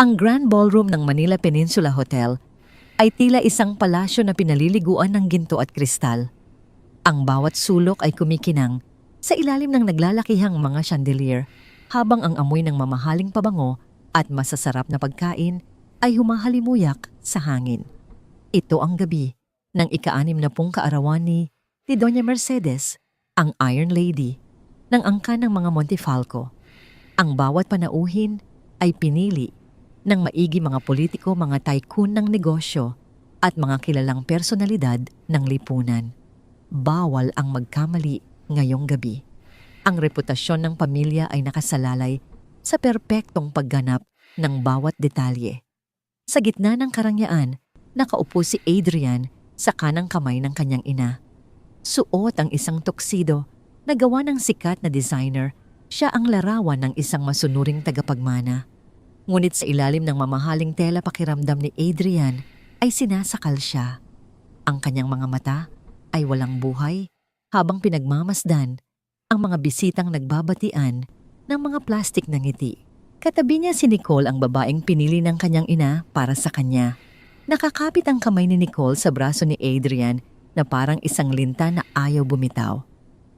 Ang Grand Ballroom ng Manila Peninsula Hotel ay tila isang palasyo na pinaliliguan ng ginto at kristal. Ang bawat sulok ay kumikinang sa ilalim ng naglalakihang mga chandelier habang ang amoy ng mamahaling pabango at masasarap na pagkain ay humahalimuyak sa hangin. Ito ang gabi ng ika-60 kaarawan ni Doña Mercedes, ang Iron Lady, ng angkan ng mga Montefalco. Ang bawat panauhin ay pinili ng maigi mga politiko, mga tycoon ng negosyo at mga kilalang personalidad ng lipunan. Bawal ang magkamali ngayong gabi. Ang reputasyon ng pamilya ay nakasalalay sa perpektong pagganap ng bawat detalye. Sa gitna ng karangyaan, nakaupo si Adrian sa kanang kamay ng kanyang ina. Suot ang isang tuxedo na gawa ng sikat na designer. Siya ang larawan ng isang masunuring tagapagmana. Ngunit sa ilalim ng mamahaling tela pakiramdam ni Adrian ay sinasakal siya. Ang kanyang mga mata ay walang buhay habang pinagmamasdan ang mga bisitang nagbabatian ng mga plastik na ngiti. Katabi niya si Nicole, ang babaeng pinili ng kanyang ina para sa kanya. Nakakapit ang kamay ni Nicole sa braso ni Adrian na parang isang linta na ayaw bumitaw.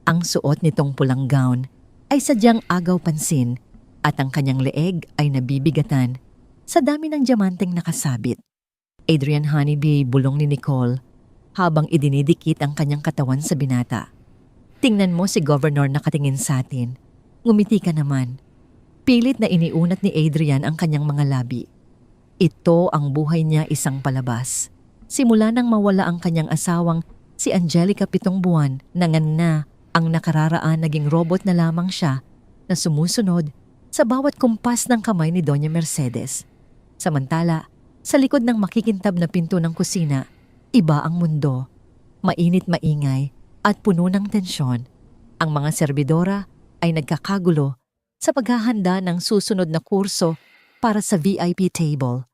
Ang suot nitong pulang gown ay sadyang agaw pansin at ang kanyang leeg ay nabibigatan sa dami ng diamanteng nakasabit. Adrian Honeybee, bulong ni Nicole habang idinidikit ang kanyang katawan sa binata. Tingnan mo si Governor nakatingin sa atin. Ngumiti ka naman. Pilit na iniunat ni Adrian ang kanyang mga labi. Ito ang buhay niya, isang palabas. Simula nang mawala ang kanyang asawang si Angelica 7 buwan, na ang nakararaan naging robot na lamang siya na sumusunod sa bawat kumpas ng kamay ni Doña Mercedes. Samantala, sa likod ng makikintab na pinto ng kusina, iba ang mundo. Mainit, maingay at puno ng tensyon. Ang mga serbidora ay nagkakagulo sa paghahanda ng susunod na kurso para sa VIP table.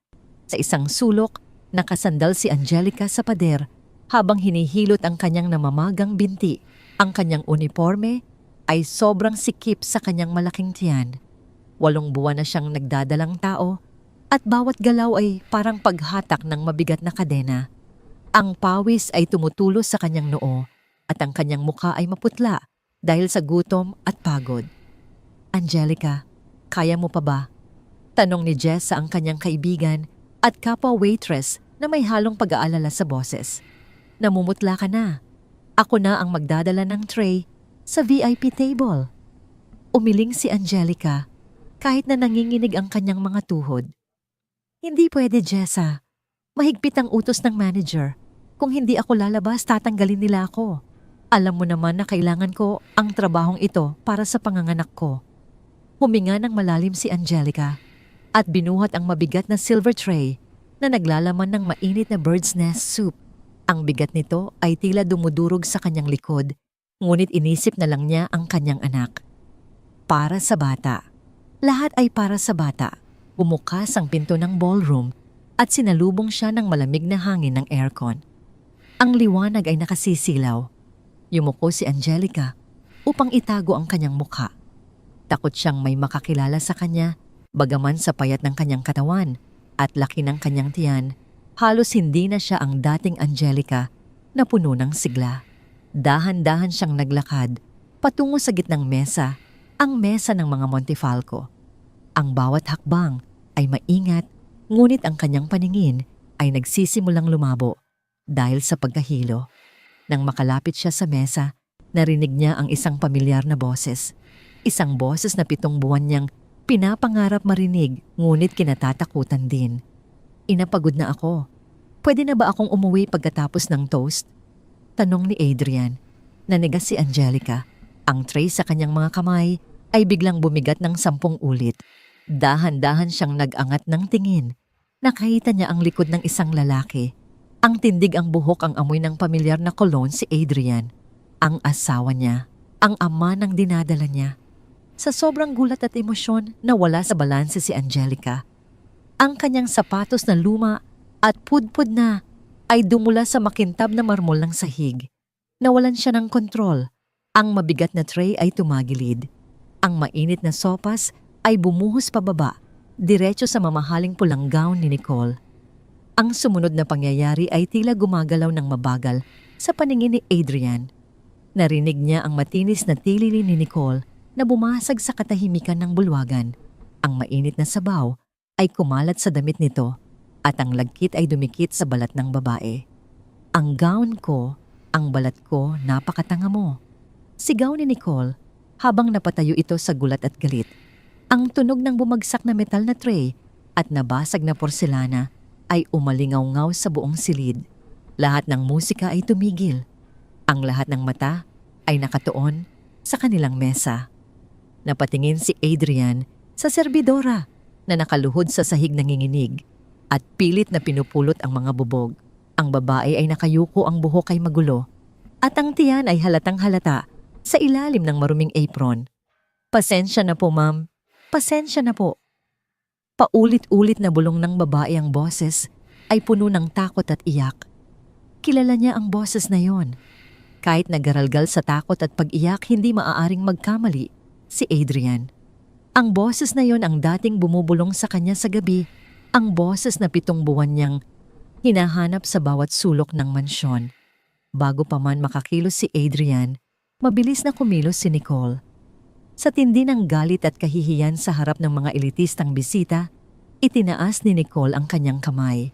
Sa isang sulok, nakasandal si Angelica sa pader habang hinihilot ang kanyang namamagang binti. Ang kanyang uniforme ay sobrang sikip sa kanyang malaking tiyan. 8 buwan na siyang nagdadalang tao at bawat galaw ay parang paghatak ng mabigat na kadena. Ang pawis ay tumutulos sa kanyang noo at ang kanyang mukha ay maputla dahil sa gutom at pagod. Angelica, kaya mo pa ba? Tanong ni Jessa, ang kanyang kaibigan at kapwa waitress na may halong pag-aalala sa boses. Namumutla ka na. Ako na ang magdadala ng tray sa VIP table. Umiling si Angelica kahit na nanginginig ang kanyang mga tuhod. Hindi pwede, Jessa. Mahigpit ang utos ng manager. Kung hindi ako lalabas, tatanggalin nila ako. Alam mo naman na kailangan ko ang trabahong ito para sa panganganak ko. Huminga ng malalim si Angelica at binuhat ang mabigat na silver tray na naglalaman ng mainit na bird's nest soup. Ang bigat nito ay tila dumudurog sa kanyang likod, ngunit inisip na lang niya ang kanyang anak. Para sa bata. Lahat ay para sa bata. Bumukas ang pinto ng ballroom at sinalubong siya ng malamig na hangin ng aircon. Ang liwanag ay nakasisilaw. Yumuko si Angelica upang itago ang kanyang mukha. Takot siyang may makakilala sa kanya, bagaman sa payat ng kanyang katawan at laki ng kanyang tiyan, halos hindi na siya ang dating Angelica na puno ng sigla. Dahan-dahan siyang naglakad patungo sa gitnang mesa, ang mesa ng mga Montefalco. Ang bawat hakbang ay maingat, ngunit ang kanyang paningin ay nagsisimulang lumabo dahil sa pagkahilo. Nang makalapit siya sa mesa, narinig niya ang isang pamilyar na boses. Isang boses na 7 buwan niyang pinapangarap marinig, ngunit kinatatakutan din. Inapagod na ako. Pwede na ba akong umuwi pagkatapos ng toast? Tanong ni Adrian. Nanigas si Angelica. Ang tray sa kanyang mga kamay ay biglang bumigat ng 10 ulit. Dahan-dahan siyang nag-angat ng tingin. Nakita niya ang likod ng isang lalaki. Ang tindig, ang buhok, ang amoy ng pamilyar na cologne, si Adrian. Ang asawa niya, ang ama ng dinadala niya. Sa sobrang gulat at emosyon, nawala sa balanse si Angelica. Ang kanyang sapatos na luma at pudpud na ay dumula sa makintab na marmol ng sahig. Nawalan siya ng kontrol. Ang mabigat na tray ay tumagilid. Ang mainit na sopas ay bumuhos pababa diretso sa mamahaling pulang gown ni Nicole. Ang sumunod na pangyayari ay tila gumagalaw ng mabagal sa paningin ni Adrian. Narinig niya ang matinis na tilili ni Nicole na bumasag sa katahimikan ng bulwagan. Ang mainit na sabaw ay kumalat sa damit nito at ang lagkit ay dumikit sa balat ng babae. Ang gown ko, ang balat ko, napakatanga mo. Sigaw ni Nicole habang napatayo ito sa gulat at galit. Ang tunog ng bumagsak na metal na tray at nabasag na porselana ay umalingaw-ngaw sa buong silid. Lahat ng musika ay tumigil. Ang lahat ng mata ay nakatuon sa kanilang mesa. Napatingin si Adrian sa serbidora na nakaluhod sa sahig nanginginig at pilit na pinupulot ang mga bubog. Ang babae ay nakayuko, ang buhok ay magulo at ang tiyan ay halatang halata sa ilalim ng maruming apron. Pasensya na po, ma'am. Pasensya na po. Paulit-ulit na bulong ng babae ang boses ay puno ng takot at iyak. Kilala niya ang boses na yon. Kahit nagaralgal sa takot at pag-iyak, hindi maaaring magkamali si Adrian. Ang boses na yon ang dating bumubulong sa kanya sa gabi, ang boses na 7 buwan niyang hinahanap sa bawat sulok ng mansyon. Bago pa man makakilos si Adrian, mabilis na kumilos si Nicole. Sa tindi ng galit at kahihiyan sa harap ng mga elitistang bisita, itinaas ni Nicole ang kanyang kamay.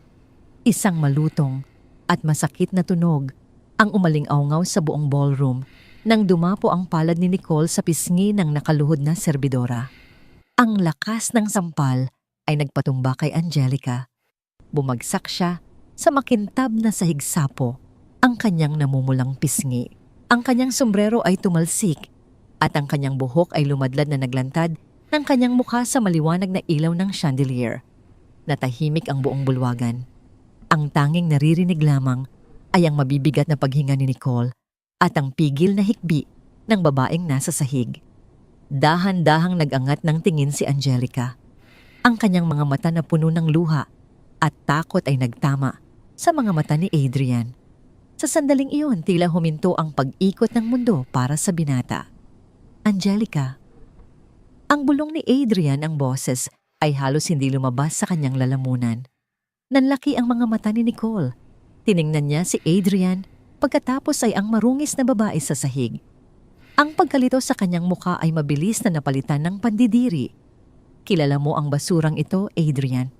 Isang malutong at masakit na tunog ang umaling-awngaw sa buong ballroom nang dumapo ang palad ni Nicole sa pisngi ng nakaluhod na serbidora. Ang lakas ng sampal ay nagpatumba kay Angelica. Bumagsak siya sa makintab na sahig sapo, ang kanyang namumulang pisngi. Ang kanyang sombrero ay tumalsik at ang kanyang buhok ay lumadlad na naglantad ng kanyang mukha sa maliwanag na ilaw ng chandelier. Natahimik ang buong bulwagan. Ang tanging naririnig lamang ay ang mabibigat na paghinga ni Nicole at ang pigil na hikbi ng babaeng nasa sahig. Dahan-dahang nag-angat ng tingin si Angelica. Ang kanyang mga mata na puno ng luha at takot ay nagtama sa mga mata ni Adrian. Sa sandaling iyon, tila huminto ang pag-ikot ng mundo para sa binata. Angelica. Ang bulong ni Adrian, ang boses, ay halos hindi lumabas sa kanyang lalamunan. Nanlaki ang mga mata ni Nicole. Tiningnan niya si Adrian, pagkatapos ay ang marungis na babae sa sahig. Ang pagkalito sa kanyang mukha ay mabilis na napalitan ng pandidiri. Kilala mo ang basurang ito, Adrian?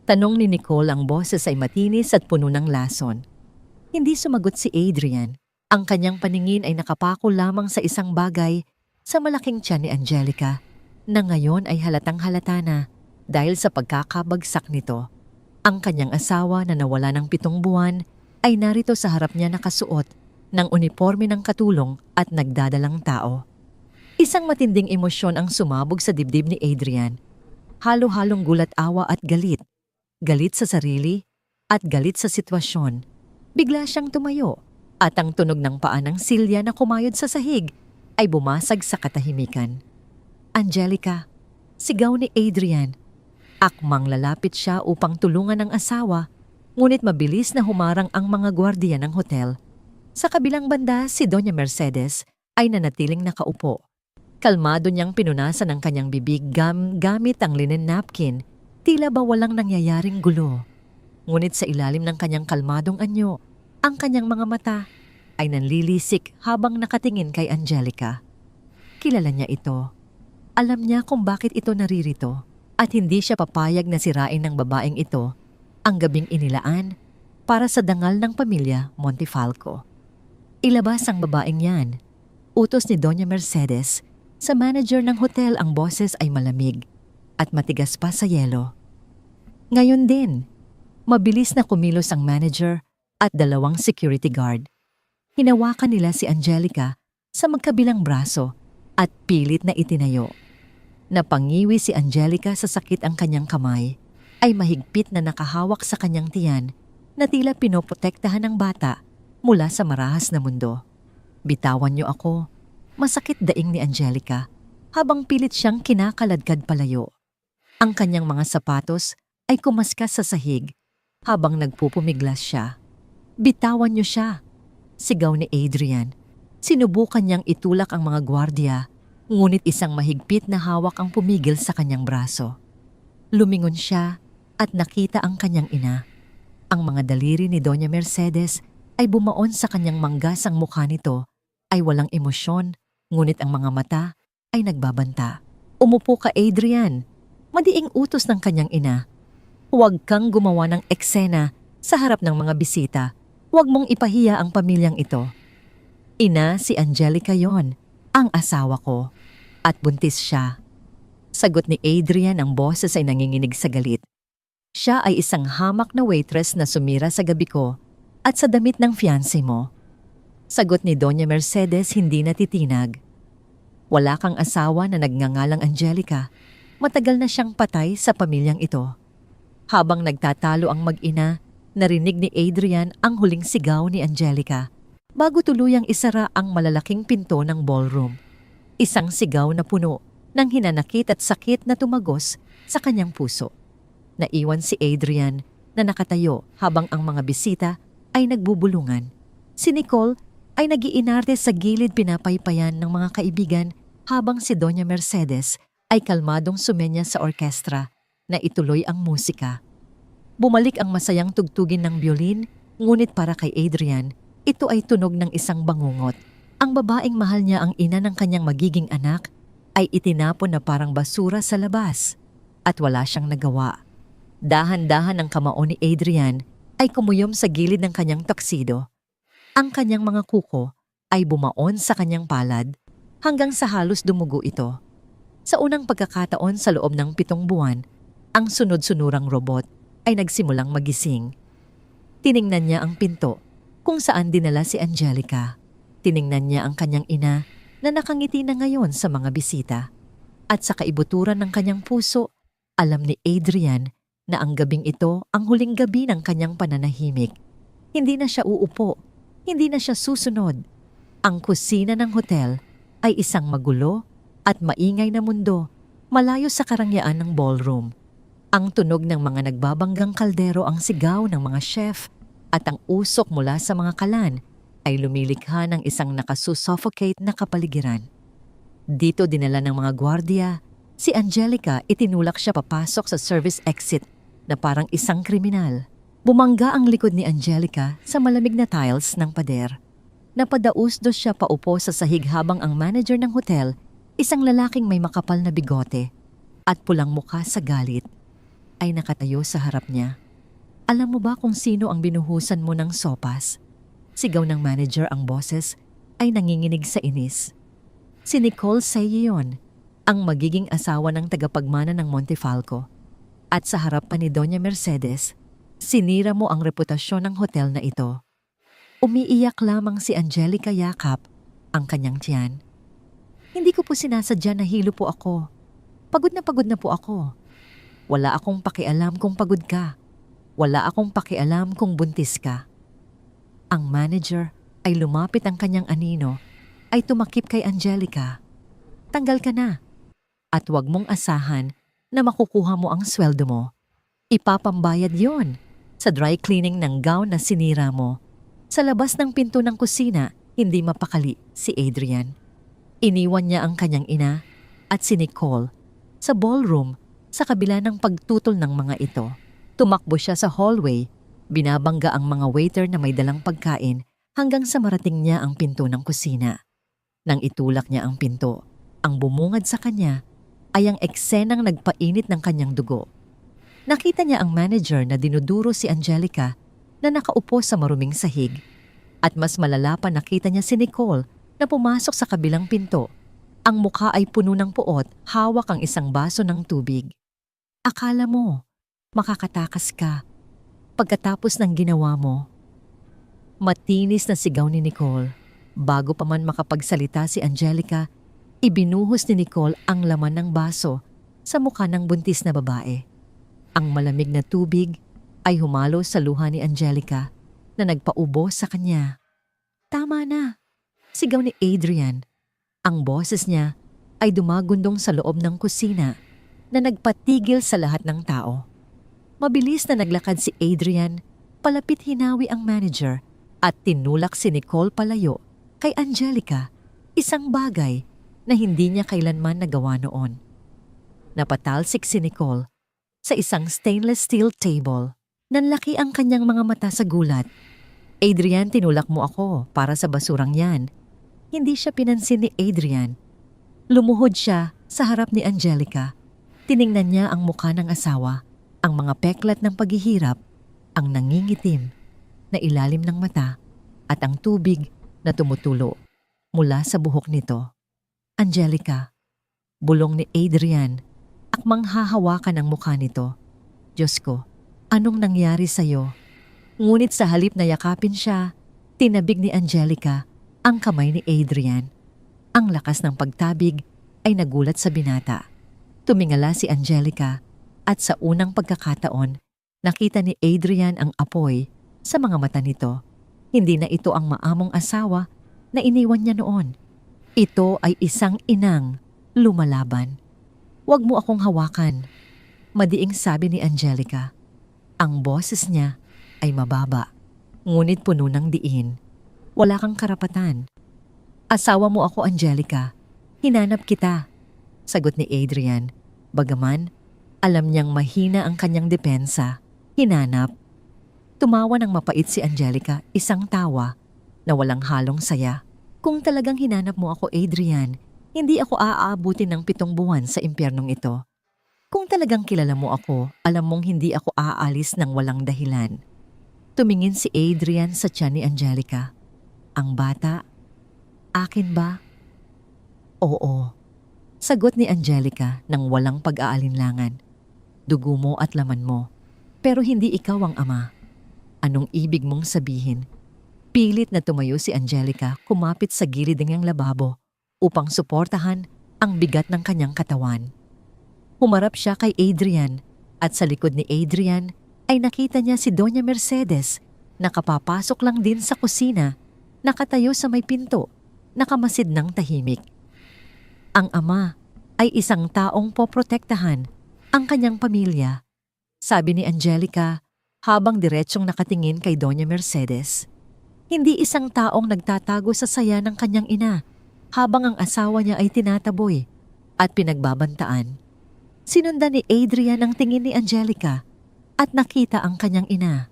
Tanong ni Nicole, ang boses ay matinis at puno ng lason. Hindi sumagot si Adrian. Ang kanyang paningin ay nakapako lamang sa isang bagay sa malaking tiyan ni Angelica na ngayon ay halatang halata na dahil sa pagkakabagsak nito. Ang kanyang asawa na nawala ng 7 buwan ay narito sa harap niya nakasuot ng uniforme ng katulong at nagdadalang tao. Isang matinding emosyon ang sumabog sa dibdib ni Adrian. Halo-halong gulat-awa at galit. Galit sa sarili at galit sa sitwasyon. Bigla siyang tumayo. At ang tunog ng paa ng silya na kumayod sa sahig ay bumasag sa katahimikan. Angelica, sigaw ni Adrian. Akmang lalapit siya upang tulungan ang asawa, ngunit mabilis na humarang ang mga gwardiya ng hotel. Sa kabilang banda, si Doña Mercedes ay nanatiling nakaupo. Kalmado niyang pinunasan ang kanyang bibig gamit ang linen napkin, tila ba walang nangyayaring gulo. Ngunit sa ilalim ng kanyang kalmadong anyo, ang kanyang mga mata ay nanlilisik habang nakatingin kay Angelica. Kilala niya ito. Alam niya kung bakit ito naririto at hindi siya papayag na sirain ng babaeng ito ang gabing inilaan para sa dangal ng pamilya Montefalco. Ilabas ang babaeng yan. Utos ni Doña Mercedes. Sa manager ng hotel, ang boses ay malamig at matigas pa sa yelo. Ngayon din, mabilis na kumilos ang manager at 2 security guard. Hinawakan nila si Angelica sa magkabilang braso at pilit na itinayo. Napangiwi si Angelica sa sakit, ang kanyang kamay ay mahigpit na nakahawak sa kanyang tiyan na tila pinoprotektahan ng bata mula sa marahas na mundo. Bitawan niyo ako. Masakit daing ni Angelica habang pilit siyang kinakaladkad palayo. Ang kanyang mga sapatos ay kumaskas sa sahig habang nagpupumiglas siya. Bitawan niyo siya, sigaw ni Adrian. Sinubukan niyang itulak ang mga gwardiya, ngunit isang mahigpit na hawak ang pumigil sa kanyang braso. Lumingon siya at nakita ang kanyang ina. Ang mga daliri ni Doña Mercedes ay bumaon sa kanyang manggasang mukha nito ay walang emosyon, ngunit ang mga mata ay nagbabanta. Umupo ka, Adrian. Madiing utos ng kanyang ina. Huwag kang gumawa ng eksena sa harap ng mga bisita. Huwag mong ipahiya ang pamilyang ito. Ina, si Angelica yon, ang asawa ko. At buntis siya. Sagot ni Adrian, ang boses ay nanginginig sa galit. Siya ay isang hamak na waitress na sumira sa gabi ko at sa damit ng fiancé mo. Sagot ni Doña Mercedes, hindi natitinag. Wala kang asawa na nagngangalang Angelica. Matagal na siyang patay sa pamilyang ito. Habang nagtatalo ang mag-ina, narinig ni Adrian ang huling sigaw ni Angelica bago tuluyang isara ang malalaking pinto ng ballroom. Isang sigaw na puno ng hinanakit at sakit na tumagos sa kanyang puso. Naiwan si Adrian na nakatayo habang ang mga bisita ay nagbubulungan. Si Nicole ay nag-iinarte sa gilid, pinapaypayan ng mga kaibigan habang si Doña Mercedes ay kalmadong sumenya sa orkestra na ituloy ang musika. Bumalik ang masayang tugtugin ng biolin, ngunit para kay Adrian, ito ay tunog ng isang bangungot. Ang babaeng mahal niya, ang ina ng kanyang magiging anak, ay itinapon na parang basura sa labas at wala siyang nagawa. Dahan-dahan ang kamao ni Adrian ay kumuyom sa gilid ng kanyang tuxedo. Ang kanyang mga kuko ay bumaon sa kanyang palad hanggang sa halos dumugo ito. Sa unang pagkakataon sa loob ng 7 buwan, ang sunod-sunurang robot ay nagsimulang magising. Tiningnan niya ang pinto kung saan dinala si Angelica. Tiningnan niya ang kanyang ina na nakangiti na ngayon sa mga bisita. At sa kaibuturan ng kanyang puso, alam ni Adrian na ang gabing ito ang huling gabi ng kanyang pananahimik. Hindi na siya uupo, hindi na siya susunod. Ang kusina ng hotel ay isang magulo at maingay na mundo, malayo sa karangyaan ng ballroom. Ang tunog ng mga nagbabanggang kaldero, ang sigaw ng mga chef at ang usok mula sa mga kalan ay lumilikha ng isang nakasusuffocate na kapaligiran. Dito dinala ng mga gwardiya, si Angelica, itinulak siya papasok sa service exit na parang isang kriminal. Bumangga ang likod ni Angelica sa malamig na tiles ng pader. Napadausdos siya paupo sa sahig habang ang manager ng hotel, isang lalaking may makapal na bigote at pulang mukha sa galit, ay nakatayo sa harap niya. Alam mo ba kung sino ang binuhusan mo ng sopas? Sigaw ng manager, ang boses ay nanginginig sa inis. Si Nicole Sayon, ang magiging asawa ng tagapagmana ng Montefalco. At sa harap pa ni Doña Mercedes, sinira mo ang reputasyon ng hotel na ito. Umiiyak lamang si Angelica, yakap ang kanyang tiyan. Hindi ko po sinasadya, nahilo po ako. Pagod na po ako. Wala akong pakialam kung pagod ka. Wala akong pakialam kung buntis ka. Ang manager ay lumapit, ang kanyang anino ay tumakip kay Angelica. Tanggal ka na at huwag mong asahan na makukuha mo ang sweldo mo. Ipapambayad yon sa dry cleaning ng gown na sinira mo. Sa labas ng pinto ng kusina, hindi mapakali si Adrian. Iniwan niya ang kanyang ina at si Nicole sa ballroom sa kabila ng pagtutol ng mga ito. Tumakbo siya sa hallway, binabangga ang mga waiter na may dalang pagkain hanggang sa marating niya ang pinto ng kusina. Nang itulak niya ang pinto, ang bumungad sa kanya ay ang eksenang nagpainit ng kanyang dugo. Nakita niya ang manager na dinuduro si Angelica na nakaupo sa maruming sahig. At mas malala pa, nakita niya si Nicole na pumasok sa kabilang pinto. Ang mukha ay puno ng puot, hawak ang isang baso ng tubig. Akala mo, makakatakas ka pagkatapos ng ginawa mo. Matinis na sigaw ni Nicole. Bago pa man makapagsalita si Angelica, ibinuhos ni Nicole ang laman ng baso sa mukha ng buntis na babae. Ang malamig na tubig ay humalo sa luha ni Angelica na nagpaubo sa kanya. Tama na, sigaw ni Adrian. Ang boses niya ay dumagundong sa loob ng kusina na nagpatigil sa lahat ng tao. Mabilis na naglakad si Adrian, palapit hinawi ang manager at tinulak si Nicole palayo kay Angelica, isang bagay na hindi niya kailanman nagawa noon. Napatalsik si Nicole sa isang stainless steel table. Nanlaki ang kanyang mga mata sa gulat. Adrian, tinulak mo ako para sa basurang yan. Hindi siya pinansin ni Adrian. Lumuhod siya sa harap ni Angelica. Tiningnan niya ang mukha ng asawa, ang mga peklat ng paghihirap, ang nangingitim na ilalim ng mata at ang tubig na tumutulo mula sa buhok nito. Angelica, bulong ni Adrian, akmang hahawakan ang mukha nito. Diyos ko, anong nangyari sa'yo? Ngunit sa halip na yakapin siya, tinabig ni Angelica ang kamay ni Adrian. Ang lakas ng pagtabig ay nagulat sa binata. Tumingala si Angelica at sa unang pagkakataon, nakita ni Adrian ang apoy sa mga mata nito. Hindi na ito ang maamong asawa na iniwan niya noon. Ito ay isang inang lumalaban. Huwag mo akong hawakan, madiing sabi ni Angelica. Ang boses niya ay mababa, ngunit puno ng diin. Wala kang karapatan. Asawa mo ako, Angelica. Hinanap kita, sagot ni Adrian. Bagaman, alam niyang mahina ang kanyang depensa. Hinanap. Tumawa ng mapait si Angelica, isang tawa na walang halong saya. Kung talagang hinanap mo ako, Adrian, hindi ako aaabutin ng 7 buwan sa impyernong ito. Kung talagang kilala mo ako, alam mong hindi ako aalis ng walang dahilan. Tumingin si Adrian sa tiyan ni Angelica. Ang bata, akin ba? Oo, sagot ni Angelica nang walang pag-aalinlangan. Dugo mo at laman mo, pero hindi ikaw ang ama. Anong ibig mong sabihin? Pilit na tumayo si Angelica, kumapit sa gilid ng lababo upang suportahan ang bigat ng kanyang katawan. Humarap siya kay Adrian at sa likod ni Adrian ay nakita niya si Doña Mercedes na kapapasok lang din sa kusina, nakatayo sa may pinto, nakamasid ng tahimik. Ang ama ay isang taong poprotektahan ang kanyang pamilya, sabi ni Angelica habang diretsyong nakatingin kay Doña Mercedes. Hindi isang taong nagtatago sa saya ng kanyang ina habang ang asawa niya ay tinataboy at pinagbabantaan. Sinundan ni Adrian ang tingin ni Angelica at nakita ang kanyang ina.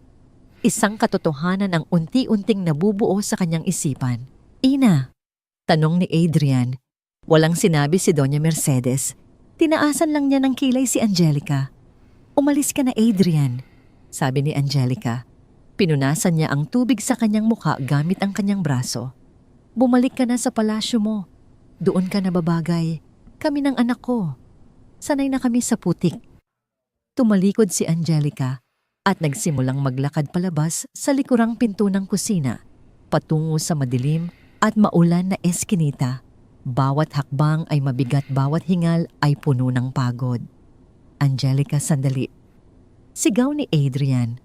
Isang katotohanan ang unti-unting nabubuo sa kanyang isipan. Ina, tanong ni Adrian. Walang sinabi si Doña Mercedes. Tinaasan lang niya ng kilay si Angelica. Umalis ka na, Adrian, sabi ni Angelica. Pinunasan niya ang tubig sa kanyang mukha gamit ang kanyang braso. Bumalik ka na sa palasyo mo. Doon ka na babagay. Kami ng anak ko. Sanay na kami sa putik. Tumalikod si Angelica at nagsimulang maglakad palabas sa likurang pinto ng kusina, patungo sa madilim at maulan na eskinita. Bawat hakbang ay mabigat, bawat hingal ay puno ng pagod. Angelica, sandali. Sigaw ni Adrian.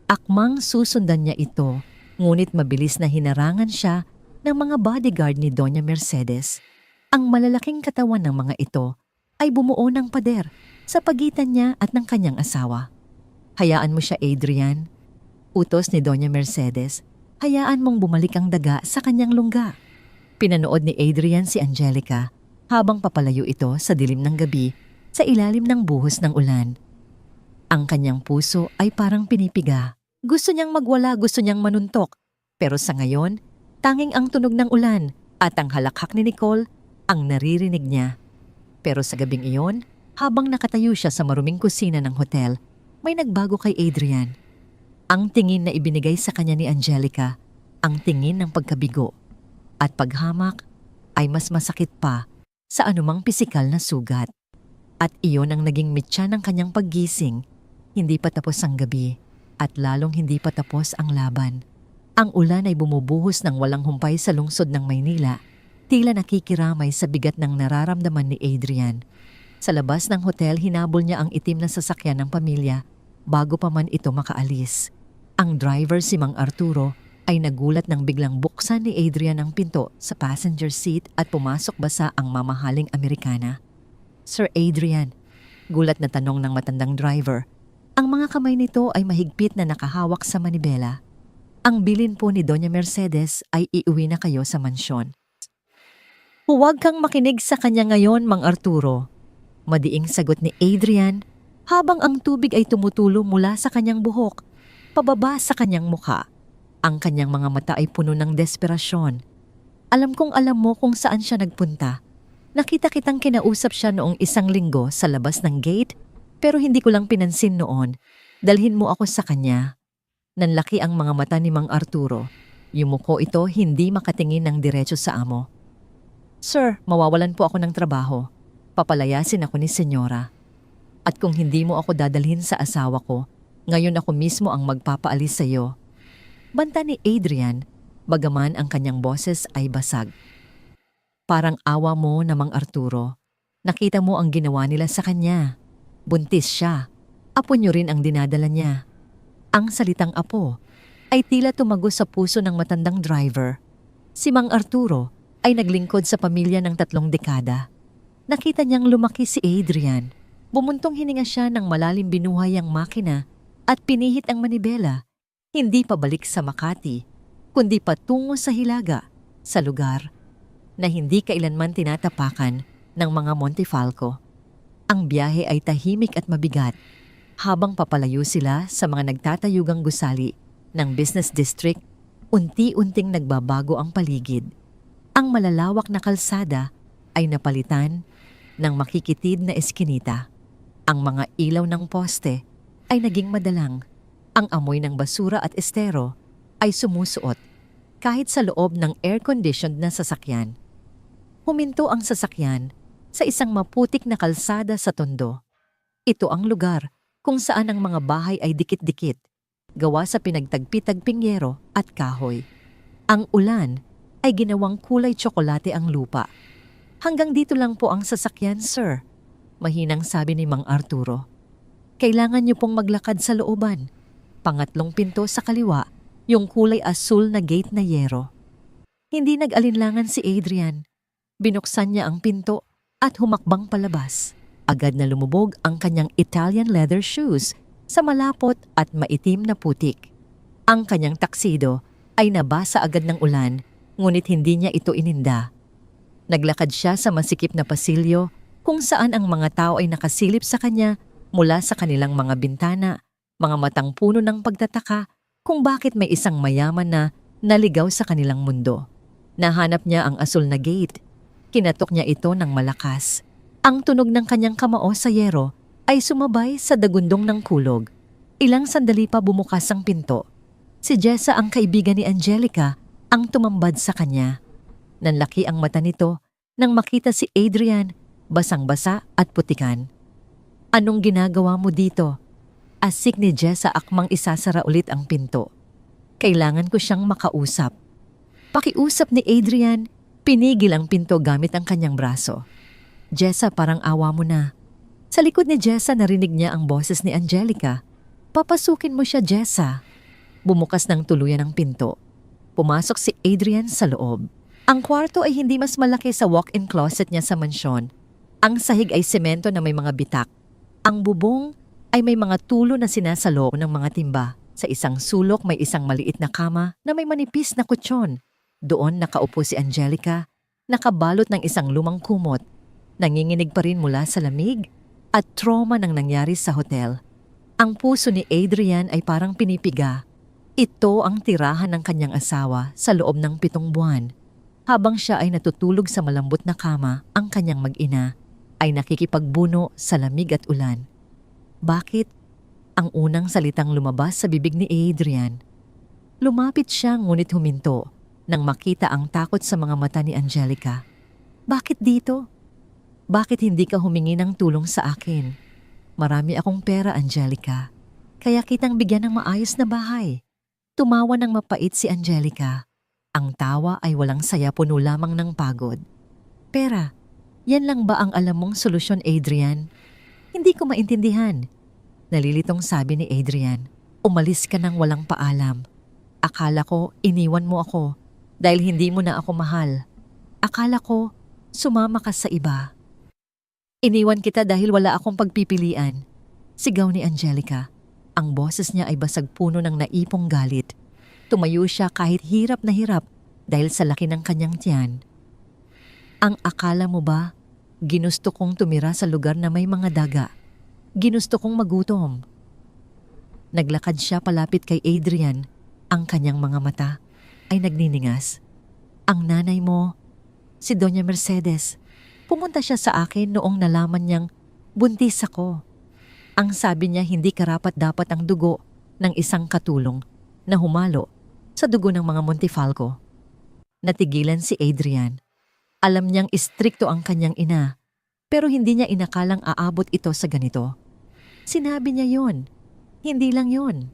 Akmang susundan niya ito, ngunit mabilis na hinarangan siya ng mga bodyguard ni Doña Mercedes. Ang malalaking katawan ng mga ito ay bumuo ng pader sa pagitan niya at ng kanyang asawa. Hayaan mo siya, Adrian. Utos ni Doña Mercedes. Hayaan mong bumalik ang daga sa kanyang lungga. Pinanood ni Adrian si Angelica habang papalayo ito sa dilim ng gabi sa ilalim ng buhos ng ulan. Ang kanyang puso ay parang pinipiga. Gusto niyang magwala, gusto niyang manuntok. Pero sa ngayon, tanging ang tunog ng ulan at ang halakhak ni Nicole ang naririnig niya. Pero sa gabing iyon, habang nakatayo siya sa maruming kusina ng hotel, may nagbago kay Adrian. Ang tingin na ibinigay sa kanya ni Angelica, ang tingin ng pagkabigo. At paghamak ay mas masakit pa sa anumang pisikal na sugat. At iyon ang naging mitya ng kanyang paggising. Hindi pa tapos ang gabi at lalong hindi pa tapos ang laban. Ang ulan ay bumubuhos ng walang humpay sa lungsod ng Maynila, tila nakikiramay sa bigat ng nararamdaman ni Adrian. Sa labas ng hotel, hinabol niya ang itim na sasakyan ng pamilya bago pa man ito makaalis. Ang driver, si Mang Arturo, ay nagulat nang biglang buksan ni Adrian ang pinto sa passenger seat at pumasok basa ang mamahaling Amerikana. Sir Adrian, gulat na tanong ng matandang driver. Ang mga kamay nito ay mahigpit na nakahawak sa manibela. Ang bilin po ni Doña Mercedes ay iuwi na kayo sa mansyon. Huwag kang makinig sa kanya ngayon, Mang Arturo. Madiing sagot ni Adrian habang ang tubig ay tumutulo mula sa kanyang buhok, pababa sa kanyang mukha. Ang kanyang mga mata ay puno ng desperasyon. Alam kong alam mo kung saan siya nagpunta. Nakita kitang kinausap siya noong 1 linggo sa labas ng gate, pero hindi ko lang pinansin noon. Dalhin mo ako sa kanya. Nanlaki ang mga mata ni Mang Arturo. Yumuko ito, hindi makatingin ng diretso sa amo. Sir, mawawalan po ako ng trabaho. Papalayasin ako ni Senyora. At kung hindi mo ako dadalhin sa asawa ko, ngayon ako mismo ang magpapaalis sa iyo. Banta ni Adrian, bagaman ang kanyang boses ay basag. Parang awa mo na Mang Arturo. Nakita mo ang ginawa nila sa kanya. Buntis siya. Apo niyo rin ang dinadala niya. Ang salitang apo ay tila tumagos sa puso ng matandang driver. Si Mang Arturo ay naglingkod sa pamilya ng 3 dekada. Nakita niyang lumaki si Adrian. Bumuntong hininga siya ng malalim binuhay ang makina at pinihit ang manibela. Hindi pabalik sa Makati, kundi patungo sa Hilaga, sa lugar na hindi kailanman tinatapakan ng mga Montefalco. Ang biyahe ay tahimik at mabigat habang papalayo sila sa mga nagtatayugang gusali ng business district. Unti-unting nagbabago ang paligid. Ang malalawak na kalsada ay napalitan ng makikitid na eskinita. Ang mga ilaw ng poste ay naging madalang. Ang amoy ng basura at estero ay sumusuot kahit sa loob ng air-conditioned na sasakyan. Huminto ang sasakyan sa isang maputik na kalsada sa Tondo. Ito ang lugar kung saan ang mga bahay ay dikit-dikit, gawa sa pinagtagpi-tagping yero at kahoy. Ang ulan ay ginawang kulay tsokolate ang lupa. Hanggang dito lang po ang sasakyan, sir, mahinang sabi ni Mang Arturo. Kailangan niyo pong maglakad sa looban. Pangatlong pinto sa kaliwa, yung kulay asul na gate na yero. Hindi nag-alinlangan si Adrian. Binuksan niya ang pinto at humakbang palabas. Agad na lumubog ang kanyang Italian leather shoes sa malapot at maitim na putik. Ang kanyang taksido ay nabasa agad ng ulan, ngunit hindi niya ito ininda. Naglakad siya sa masikip na pasilyo kung saan ang mga tao ay nakasilip sa kanya mula sa kanilang mga bintana, mga matang puno ng pagtataka kung bakit may isang mayaman na naligaw sa kanilang mundo. Nahanap niya ang asul na gate. Kinatok niya ito ng malakas. Ang tunog ng kanyang kamao sa yero ay sumabay sa dagundong ng kulog. Ilang sandali pa bumukas ang pinto. Si Jessa, ang kaibigan ni Angelica, ang tumambad sa kanya. Nanlaki ang mata nito nang makita si Adrian, basang-basa at putikan. Anong ginagawa mo dito? Asik ni Jessa akmang isasara ulit ang pinto. Kailangan ko siyang makausap. Pakiusap ni Adrian, pinigil ang pinto gamit ang kanyang braso. Jessa, parang awa mo na. Sa likod ni Jessa narinig niya ang boses ni Angelica. Papasukin mo siya, Jessa. Bumukas ng tuluyan ang pinto. Pumasok si Adrian sa loob. Ang kwarto ay hindi mas malaki sa walk-in closet niya sa mansyon. Ang sahig ay semento na may mga bitak. Ang bubong ay may mga tulo na sinasalo ng mga timba. Sa isang sulok may isang maliit na kama na may manipis na kutsyon. Doon nakaupo si Angelica, nakabalot ng isang lumang kumot. Nanginginig pa rin mula sa lamig at trauma ng nangyari sa hotel. Ang puso ni Adrian ay parang pinipiga. Ito ang tirahan ng kanyang asawa sa loob ng 7 buwan. Habang siya ay natutulog sa malambot na kama, ang kanyang mag-ina ay nakikipagbuno sa lamig at ulan. Bakit? Ang unang salitang lumabas sa bibig ni Adrian. Lumapit siya ngunit huminto nang makita ang takot sa mga mata ni Angelica. Bakit dito? Bakit hindi ka humingi ng tulong sa akin? Marami akong pera, Angelica. Kaya kitang bigyan ng maayos na bahay. Tumawa ng mapait si Angelica. Ang tawa ay walang saya, puno lamang ng pagod. Pera, yan lang ba ang alam mong solusyon, Adrian? Hindi ko maintindihan. Nalilitong sabi ni Adrian. Umalis ka nang walang paalam. Akala ko iniwan mo ako dahil hindi mo na ako mahal. Akala ko sumama ka sa iba. Iniwan kita dahil wala akong pagpipilian. Sigaw ni Angelica. Ang boses niya ay basag puno ng naipong galit. Tumayo siya kahit hirap na hirap dahil sa laki ng kanyang tiyan. Ang akala mo ba, ginusto kong tumira sa lugar na may mga daga? Ginusto kong magutom. Naglakad siya palapit kay Adrian. Ang kanyang mga mata ay nagniningas. Ang nanay mo, si Doña Mercedes, pumunta siya sa akin noong nalaman niyang buntis ako. Ang sabi niya hindi karapat-dapat ang dugo ng isang katulong na humalo sa dugo ng mga Montefalco. Natigilan si Adrian. Alam niyang istrikto ang kanyang ina, pero hindi niya inakalang aabot ito sa ganito. Sinabi niya yon. Hindi lang yon.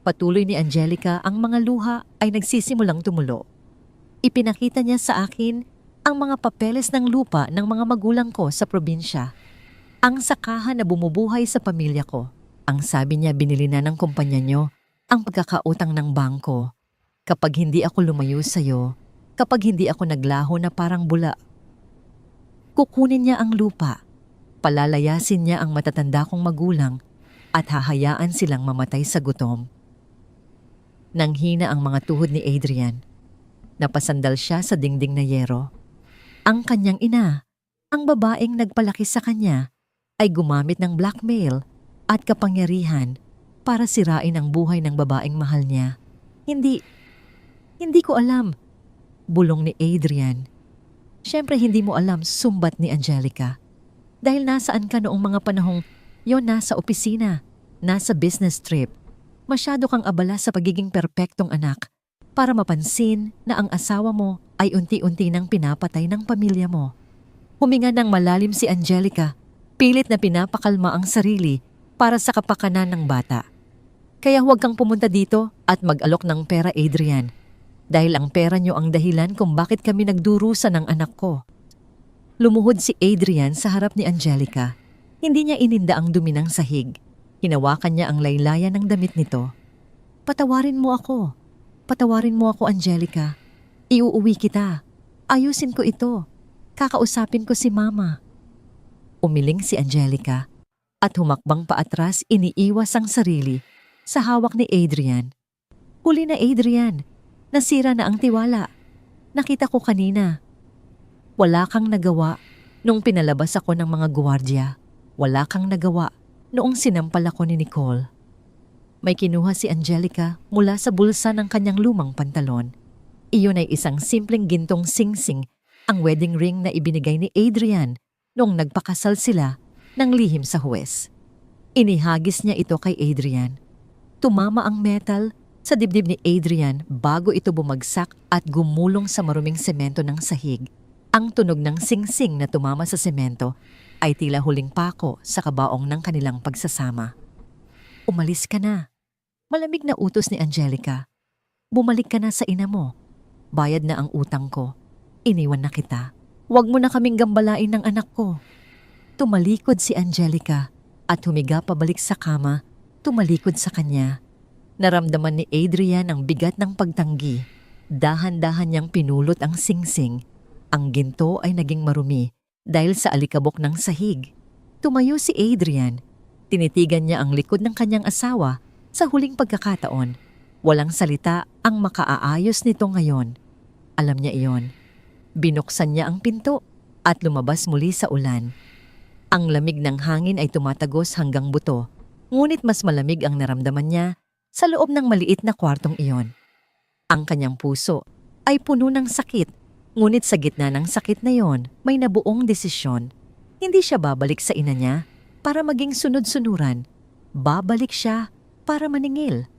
Patuloy ni Angelica, ang mga luha ay nagsisimulang tumulo. Ipinakita niya sa akin ang mga papeles ng lupa ng mga magulang ko sa probinsya. Ang sakahan na bumubuhay sa pamilya ko. Ang sabi niya, binili na ng kumpanya niyo ang pagkakautang ng bangko. Kapag hindi ako lumayo sa'yo, kapag hindi ako naglaho na parang bula, kukunin niya ang lupa. Palalayasin niya ang matatanda kong magulang at hahayaan silang mamatay sa gutom. Nanghina ang mga tuhod ni Adrian. Napasandal siya sa dingding na yero. Ang kanyang ina, ang babaeng nagpalaki sa kanya, ay gumamit ng blackmail at kapangyarihan para sirain ang buhay ng babaeng mahal niya. Hindi ko alam, bulong ni Adrian. Siyempre hindi mo alam, sumbat ni Angelica. Dahil nasaan ka noong mga panahong yon, nasa opisina, nasa business trip. Masyado kang abala sa pagiging perpektong anak para mapansin na ang asawa mo ay unti-unti nang pinapatay ng pamilya mo. Huminga ng malalim si Angelica, pilit na pinapakalma ang sarili para sa kapakanan ng bata. Kaya huwag kang pumunta dito at mag-alok ng pera, Adrian. Dahil ang pera niyo ang dahilan kung bakit kami nagdurusa ng anak ko. Lumuhod si Adrian sa harap ni Angelica. Hindi niya ininda ang dumi ng sahig. Hinawakan niya ang laylayan ng damit nito. Patawarin mo ako. Patawarin mo ako, Angelica. Iuuwi kita. Ayusin ko ito. Kakausapin ko si Mama. Umiling si Angelica at humakbang paatras, iniiwas ang sarili sa hawak ni Adrian. Huli na, Adrian. Nasira na ang tiwala. Nakita ko kanina. Wala kang nagawa nung pinalabas ako ng mga guwardiya. Wala kang nagawa noong sinampal ako ni Nicole. May kinuha si Angelica mula sa bulsa ng kanyang lumang pantalon. Iyon ay isang simpleng gintong singsing, ang wedding ring na ibinigay ni Adrian noong nagpakasal sila ng lihim sa huwes. Inihagis niya ito kay Adrian. Tumama ang metal sa dibdib ni Adrian bago ito bumagsak at gumulong sa maruming semento ng sahig. Ang tunog ng singsing na tumama sa semento ay tila huling pako sa kabaong ng kanilang pagsasama. Umalis ka na. Malamig na utos ni Angelica. Bumalik ka na sa ina mo. Bayad na ang utang ko. Iniwan na kita. Huwag mo na kaming gambalain ng anak ko. Tumalikod si Angelica at humiga pabalik sa kama, tumalikod sa kanya. Naramdaman ni Adrian ang bigat ng pagtanggi. Dahan-dahan niyang pinulot ang singsing. Ang ginto ay naging marumi dahil sa alikabok ng sahig. Tumayo si Adrian. Tinitigan niya ang likod ng kanyang asawa sa huling pagkakataon. Walang salita ang makaaayos nito ngayon. Alam niya iyon. Binuksan niya ang pinto at lumabas muli sa ulan. Ang lamig ng hangin ay tumatagos hanggang buto, ngunit mas malamig ang naramdaman niya sa loob ng maliit na kwartong iyon. Ang kanyang puso ay puno ng sakit, ngunit sa gitna ng sakit na iyon may nabuong desisyon. Hindi siya babalik sa ina niya para maging sunod-sunuran. Babalik siya para maningil.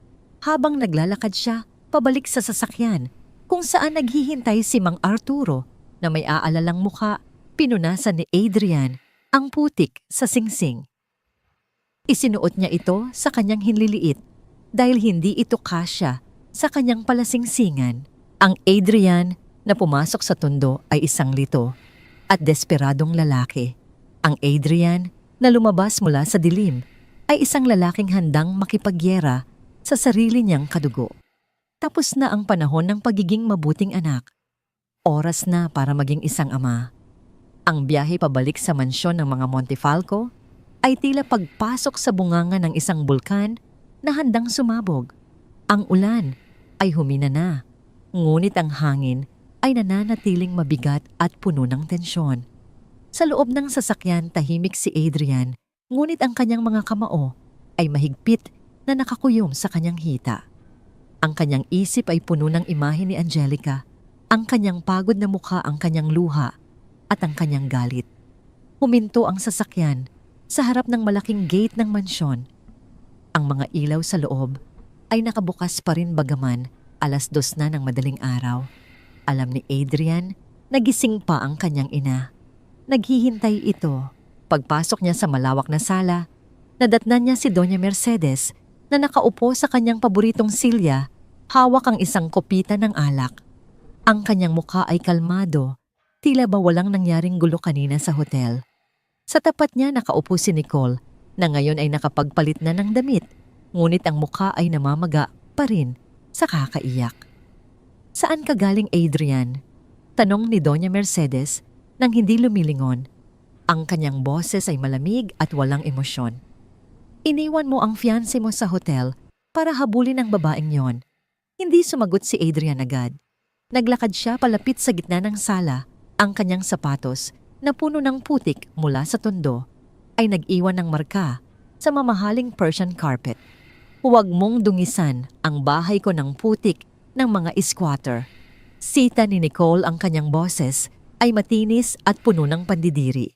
Habang naglalakad siya pabalik sa sasakyan kung saan naghihintay si Mang Arturo na may aalalang mukha, pinunasan ni Adrian ang putik sa singsing. Isinuot niya ito sa kanyang hinliliit dahil hindi ito kasya sa kanyang palasingsingan. Ang Adrian na pumasok sa tundo ay isang lito at desperadong lalaki. Ang Adrian na lumabas mula sa dilim ay isang lalaking handang makipagyera sa sarili niyang kadugo. Tapos na ang panahon ng pagiging mabuting anak. Oras na para maging isang ama. Ang biyahe pabalik sa mansyon ng mga Montefalco ay tila pagpasok sa bunganga ng isang bulkan na handang sumabog. Ang ulan ay humina na, ngunit ang hangin ay nananatiling mabigat at puno ng tensyon. Sa loob ng sasakyan, tahimik si Adrian Ngunit ang kanyang mga kamao ay mahigpit na nakakuyom sa kanyang hita. Ang kanyang isip ay puno ng imahe ni Angelica, ang kanyang pagod na mukha, ang kanyang luha at ang kanyang galit. Huminto ang sasakyan sa harap ng malaking gate ng mansyon. Ang mga ilaw sa loob ay nakabukas pa rin bagaman 2:00 na ng madaling araw. Alam ni Adrian, nagising pa ang kanyang ina. Naghihintay ito. Pagpasok niya sa malawak na sala, nadatnan niya si Doña Mercedes na nakaupo sa kanyang paboritong silya, hawak ang isang kopita ng alak. Ang kanyang mukha ay kalmado, tila ba walang nangyaring gulo kanina sa hotel. Sa tapat niya nakaupo si Nicole na ngayon ay nakapagpalit na ng damit, ngunit ang mukha ay namamaga pa rin sa kakaiyak. "Saan ka galing, Adrian?" tanong ni Doña Mercedes nang hindi lumilingon. Ang kanyang boses ay malamig at walang emosyon. "Iniwan mo ang fiancé mo sa hotel para habulin ang babaeng yon." Hindi sumagot si Adrian agad. Naglakad siya palapit sa gitna ng sala. Ang kanyang sapatos na puno ng putik mula sa tondo ay nag-iwan ng marka sa mamahaling Persian carpet. "Huwag mong dungisan ang bahay ko ng putik ng mga squatter." Sita ni Nicole, ang kanyang boses ay matinis at puno ng pandidiri.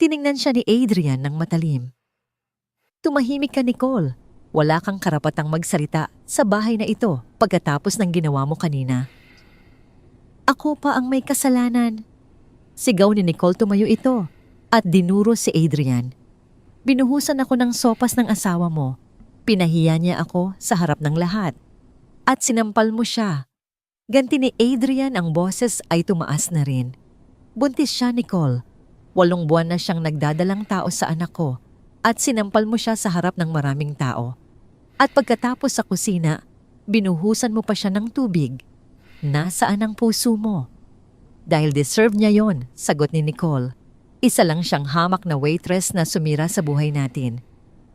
Tiningnan siya ni Adrian ng matalim. "Tumahimik ka, Nicole. Wala kang karapatang magsalita sa bahay na ito pagkatapos ng ginawa mo kanina." "Ako pa ang may kasalanan." Sigaw ni Nicole. Tumayo ito at dinuro si Adrian. "Binuhusan ako ng sopas ng asawa mo. Pinahiya niya ako sa harap ng lahat. At sinampal mo siya." Ganti ni Adrian, ang boses ay tumaas na rin. "Buntis siya, Nicole. 8 buwan na siyang nagdadalang tao sa anak ko at sinampal mo siya sa harap ng maraming tao. At pagkatapos sa kusina, binuhusan mo pa siya ng tubig. Nasaan ang puso mo?" "Dahil deserve niya yon," sagot ni Nicole. "Isa lang siyang hamak na waitress na sumira sa buhay natin."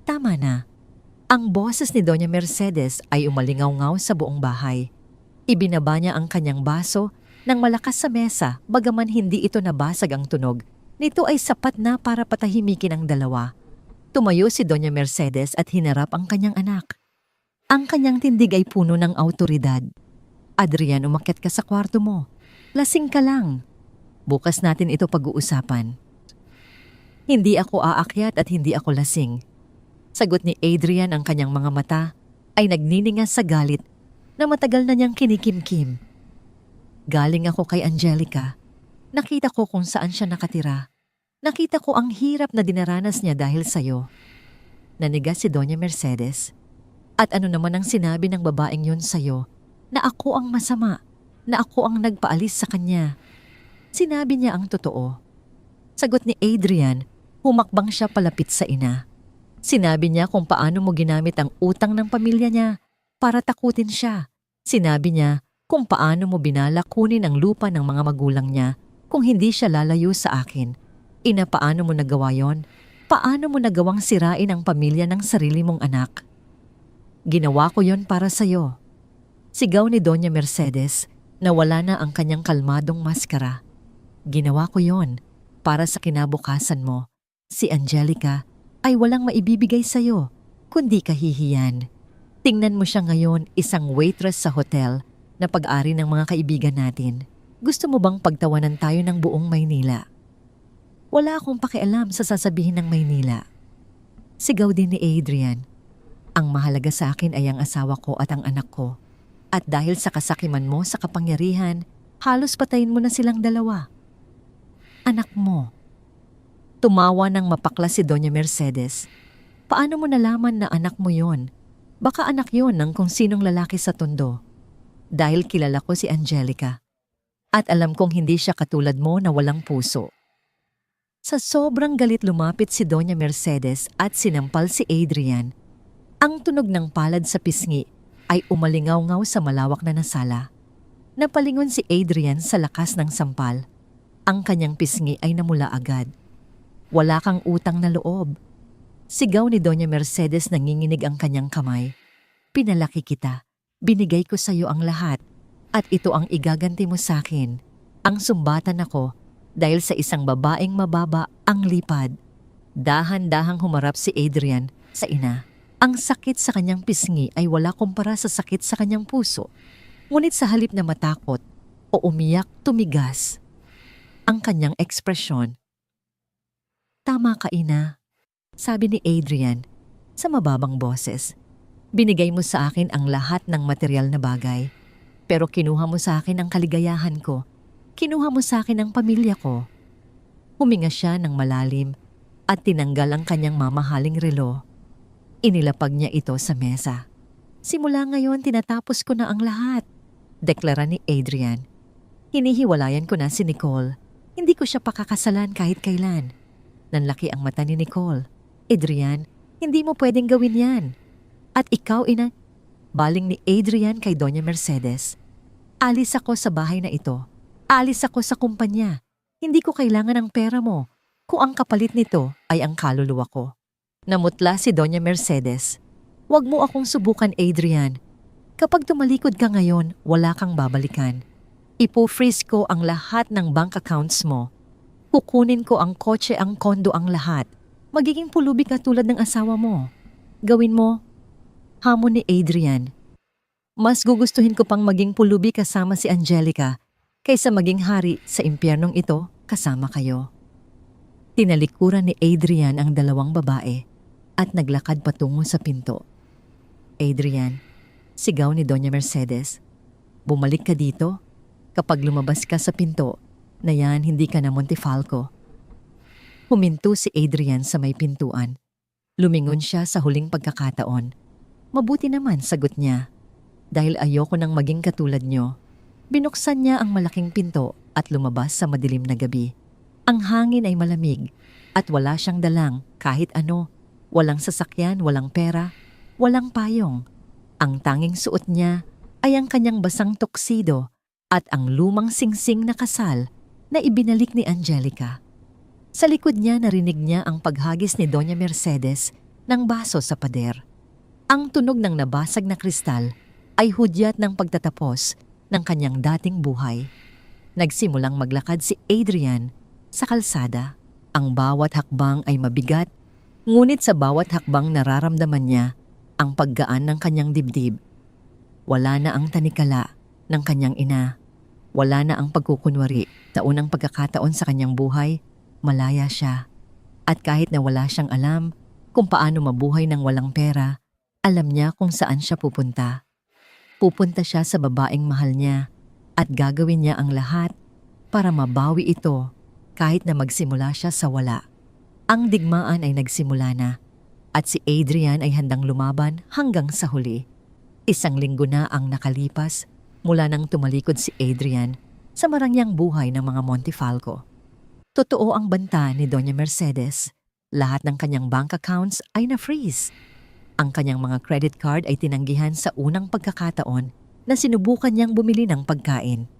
"Tama na." Ang boses ni Doña Mercedes ay umalingaw-ngaw sa buong bahay. Ibinaba niya ang kanyang baso ng malakas sa mesa, bagaman hindi ito nabasag. Ang tunog nito ay sapat na para patahimikin ang dalawa. Tumayo si Doña Mercedes at hinarap ang kanyang anak. Ang kanyang tindig ay puno ng awtoridad. "Adrian, umakyat ka sa kwarto mo. Lasing ka lang. Bukas natin ito pag-uusapan." "Hindi ako aakyat at hindi ako lasing." Sagot ni Adrian. Ang kanyang mga mata ay nagniningas sa galit na matagal na niyang kinikimkim. "Galing ako kay Angelica. Nakita ko kung saan siya nakatira. Nakita ko ang hirap na dinaranas niya dahil sa'yo." Nanigas si Doña Mercedes. "At ano naman ang sinabi ng babaeng yun sa'yo? Na ako ang masama, na ako ang nagpaalis sa kanya." "Sinabi niya ang totoo." Sagot ni Adrian. Humakbang siya palapit sa ina. "Sinabi niya kung paano mo ginamit ang utang ng pamilya niya para takutin siya. Sinabi niya kung paano mo binalak kunin ang lupa ng mga magulang niya kung hindi siya lalayo sa akin. Ina, paano mo nagawa yon? Paano mo nagawang sirain ang pamilya ng sarili mong anak?" "Ginawa ko yon para sa'yo." Sigaw ni Doña Mercedes na wala na ang kanyang kalmadong maskara. "Ginawa ko yon para sa kinabukasan mo. Si Angelica ay walang maibibigay sa'yo, kundi kahihiyan. Tingnan mo siya ngayon, isang waitress sa hotel na pag-ari ng mga kaibigan natin. Gusto mo bang pagtawanan tayo ng buong Maynila?" "Wala akong pakialam sa sasabihin ng Maynila." Sigaw din ni Adrian. "Ang mahalaga sa akin ay ang asawa ko at ang anak ko. At dahil sa kasakiman mo sa kapangyarihan, halos patayin mo na silang dalawa." "Anak mo." Tumawa ng mapakla si Doña Mercedes. "Paano mo nalaman na anak mo yon? Baka anak yon ng kung sinong lalaki sa tondo." "Dahil kilala ko si Angelica. At alam kong hindi siya katulad mo na walang puso." Sa sobrang galit lumapit si Doña Mercedes at sinampal si Adrian. Ang tunog ng palad sa pisngi ay umalingaw-ngaw sa malawak na sala. Napalingon si Adrian sa lakas ng sampal. Ang kanyang pisngi ay namula agad. "Wala kang utang na loob." Sigaw ni Doña Mercedes, nanginginig ang kanyang kamay. "Pinalaki kita. Binigay ko sa iyo ang lahat. At ito ang igaganti mo sa akin. Ang sumbatan ako dahil sa isang babaeng mababa ang lipad." Dahan-dahang humarap si Adrian sa ina. Ang sakit sa kanyang pisngi ay wala kumpara sa sakit sa kanyang puso. Ngunit sa halip na matakot o umiyak, tumigas ang kanyang ekspresyon. "Tama ka, ina," sabi ni Adrian sa mababang boses. "Binigay mo sa akin ang lahat ng material na bagay. Pero kinuha mo sa akin ang kaligayahan ko. Kinuha mo sa akin ang pamilya ko." Huminga siya ng malalim at tinanggal ang kanyang mamahaling relo. Inilapag niya ito sa mesa. "Simula ngayon, tinatapos ko na ang lahat," deklara ni Adrian. "Hinihiwalayan ko na si Nicole. Hindi ko siya pakakasalan kahit kailan." Nanlaki ang mata ni Nicole. "Adrian, hindi mo pwedeng gawin yan. At ikaw, ina..." Baling ni Adrian kay Doña Mercedes. "Alis ako sa bahay na ito. Alis ako sa kumpanya. Hindi ko kailangan ng pera mo kung ang kapalit nito ay ang kaluluwa ko." Namutla si Doña Mercedes. "Huwag mo akong subukan, Adrian. Kapag tumalikod ka ngayon, wala kang babalikan. Ipo-freeze ko ang lahat ng bank accounts mo. Kukunin ko ang kotse, ang kondo, ang lahat. Magiging pulubi ka tulad ng asawa mo. Gawin mo." Hamon ni Adrian. "Mas gugustuhin ko pang maging pulubi kasama si Angelica kaysa maging hari sa impyernong ito kasama kayo." Tinalikuran ni Adrian ang dalawang babae at naglakad patungo sa pinto. "Adrian," sigaw ni Doña Mercedes, "bumalik ka dito. Kapag lumabas ka sa pinto, na yan hindi ka na Montefalco." Huminto si Adrian sa may pintuan. Lumingon siya sa huling pagkakataon. "Mabuti naman," sagot niya. "Dahil ayoko nang maging katulad niyo." Binuksan niya ang malaking pinto at lumabas sa madilim na gabi. Ang hangin ay malamig at wala siyang dalang kahit ano. Walang sasakyan, walang pera, walang payong. Ang tanging suot niya ay ang kanyang basang tuksido at ang lumang singsing na kasal na ibinalik ni Angelica. Sa likod niya narinig niya ang paghagis ni Doña Mercedes ng baso sa pader. Ang tunog ng nabasag na kristal ay hudyat ng pagtatapos ng kanyang dating buhay. Nagsimulang maglakad si Adrian sa kalsada. Ang bawat hakbang ay mabigat, ngunit sa bawat hakbang nararamdaman niya ang paggaan ng kanyang dibdib. Wala na ang tanikala ng kanyang ina. Wala na ang pagkukunwari. Sa unang pagkakataon sa kanyang buhay, malaya siya. At kahit na wala siyang alam kung paano mabuhay ng walang pera, alam niya kung saan siya pupunta. Pupunta siya sa babaeng mahal niya at gagawin niya ang lahat para mabawi ito kahit na magsimula siya sa wala. Ang digmaan ay nagsimula na at si Adrian ay handang lumaban hanggang sa huli. 1 linggo na ang nakalipas mula nang tumalikod si Adrian sa marangyang buhay ng mga Montefalco. Totoo ang banta ni Doña Mercedes. Lahat ng kanyang bank accounts ay na-freeze. Ang kanyang mga credit card ay tinanggihan sa unang pagkakataon na sinubukan niyang bumili ng pagkain.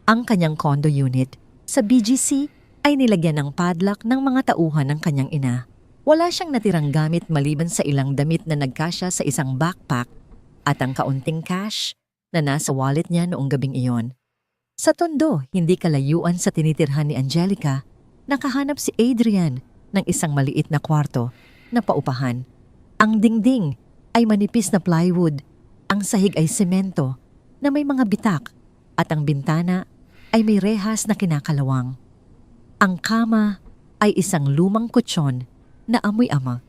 Ang kanyang condo unit sa BGC ay nilagyan ng padlock ng mga tauhan ng kanyang ina. Wala siyang natirang gamit maliban sa ilang damit na nagkasya sa isang backpack at ang kaunting cash na nasa wallet niya noong gabing iyon. Sa tondo, hindi kalayuan sa tinitirhan ni Angelica, nakahanap si Adrian ng isang maliit na kwarto na paupahan. Ang dingding ay manipis na plywood, ang sahig ay semento na may mga bitak at ang bintana ay may rehas na kinakalawang. Ang kama ay isang lumang kutsyon na amoy amag.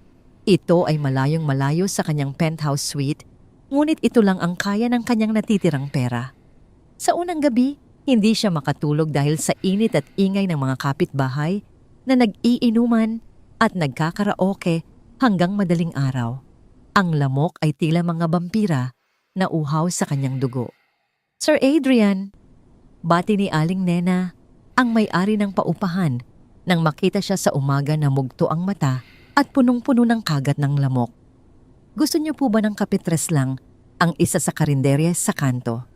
Ito ay malayong malayo sa kanyang penthouse suite, ngunit ito lang ang kaya ng kanyang natitirang pera. Sa unang gabi, hindi siya makatulog dahil sa init at ingay ng mga kapitbahay na nag-iinuman at nagkakaraoke hanggang madaling araw. Ang lamok ay tila mga vampira na uhaw sa kanyang dugo. "Sir Adrian," bati ni Aling Nena, ang may-ari ng paupahan, nang makita siya sa umaga na mugto ang mata at punong-puno ng kagat ng lamok. "Gusto niyo po ba ng kapitres lang?" ang isa sa karinderya sa kanto.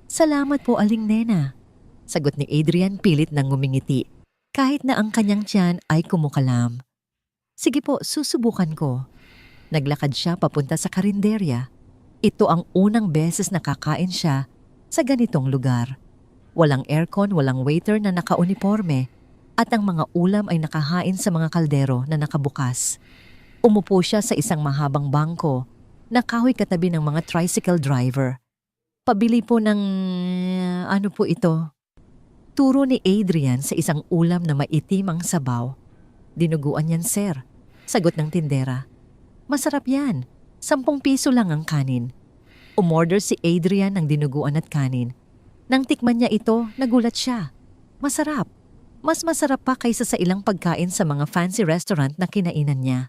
"Salamat po, Aling Nena," sagot ni Adrian pilit nang ngumingiti, kahit na ang kanyang tiyan ay kumukalam. "Sige po, susubukan ko." Naglakad siya papunta sa karinderya. Ito ang unang beses na kakain siya sa ganitong lugar. Walang aircon, walang waiter na nakauniforme at ang mga ulam ay nakahain sa mga kaldero na nakabukas. Umupo siya sa isang mahabang bangko na kahoy katabi ng mga tricycle driver. Pabili po ng... ano po ito? Turo ni Adrian sa isang ulam na maitim ang sabaw. Dinuguan yan, sir. Sagot ng tindera. Masarap yan. 10 piso lang ang kanin. Umorder si Adrian ng dinuguan at kanin. Nang tikman niya ito, nagulat siya. Masarap. Mas masarap pa kaysa sa ilang pagkain sa mga fancy restaurant na kinainan niya.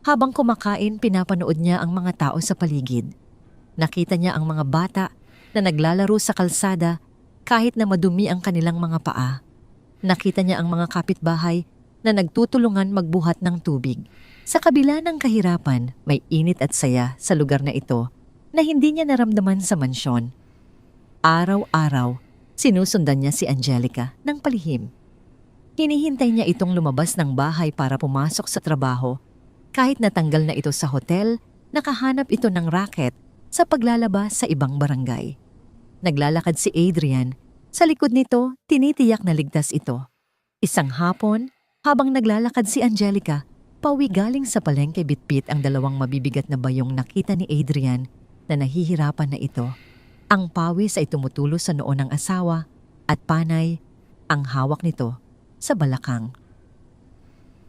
Habang kumakain, pinapanood niya ang mga tao sa paligid. Nakita niya ang mga bata na naglalaro sa kalsada kahit na madumi ang kanilang mga paa. Nakita niya ang mga kapitbahay na nagtutulungan magbuhat ng tubig. Sa kabila ng kahirapan, may init at saya sa lugar na ito na hindi niya naramdaman sa mansyon. Araw-araw, sinusundan niya si Angelica ng palihim. Hinihintay niya itong lumabas ng bahay para pumasok sa trabaho. Kahit natanggal na ito sa hotel, nakahanap ito ng racket sa paglalabas sa ibang barangay. Naglalakad si Adrian. Sa likod nito, tinitiyak na ligtas ito. Isang hapon, habang naglalakad si Angelica, pauwi galing sa palengke bitbit ang 2 mabibigat na bayong nakita ni Adrian na nahihirapan na ito. Ang pawis ay tumutulo sa noo ng asawa at panay ang hawak nito sa balakang.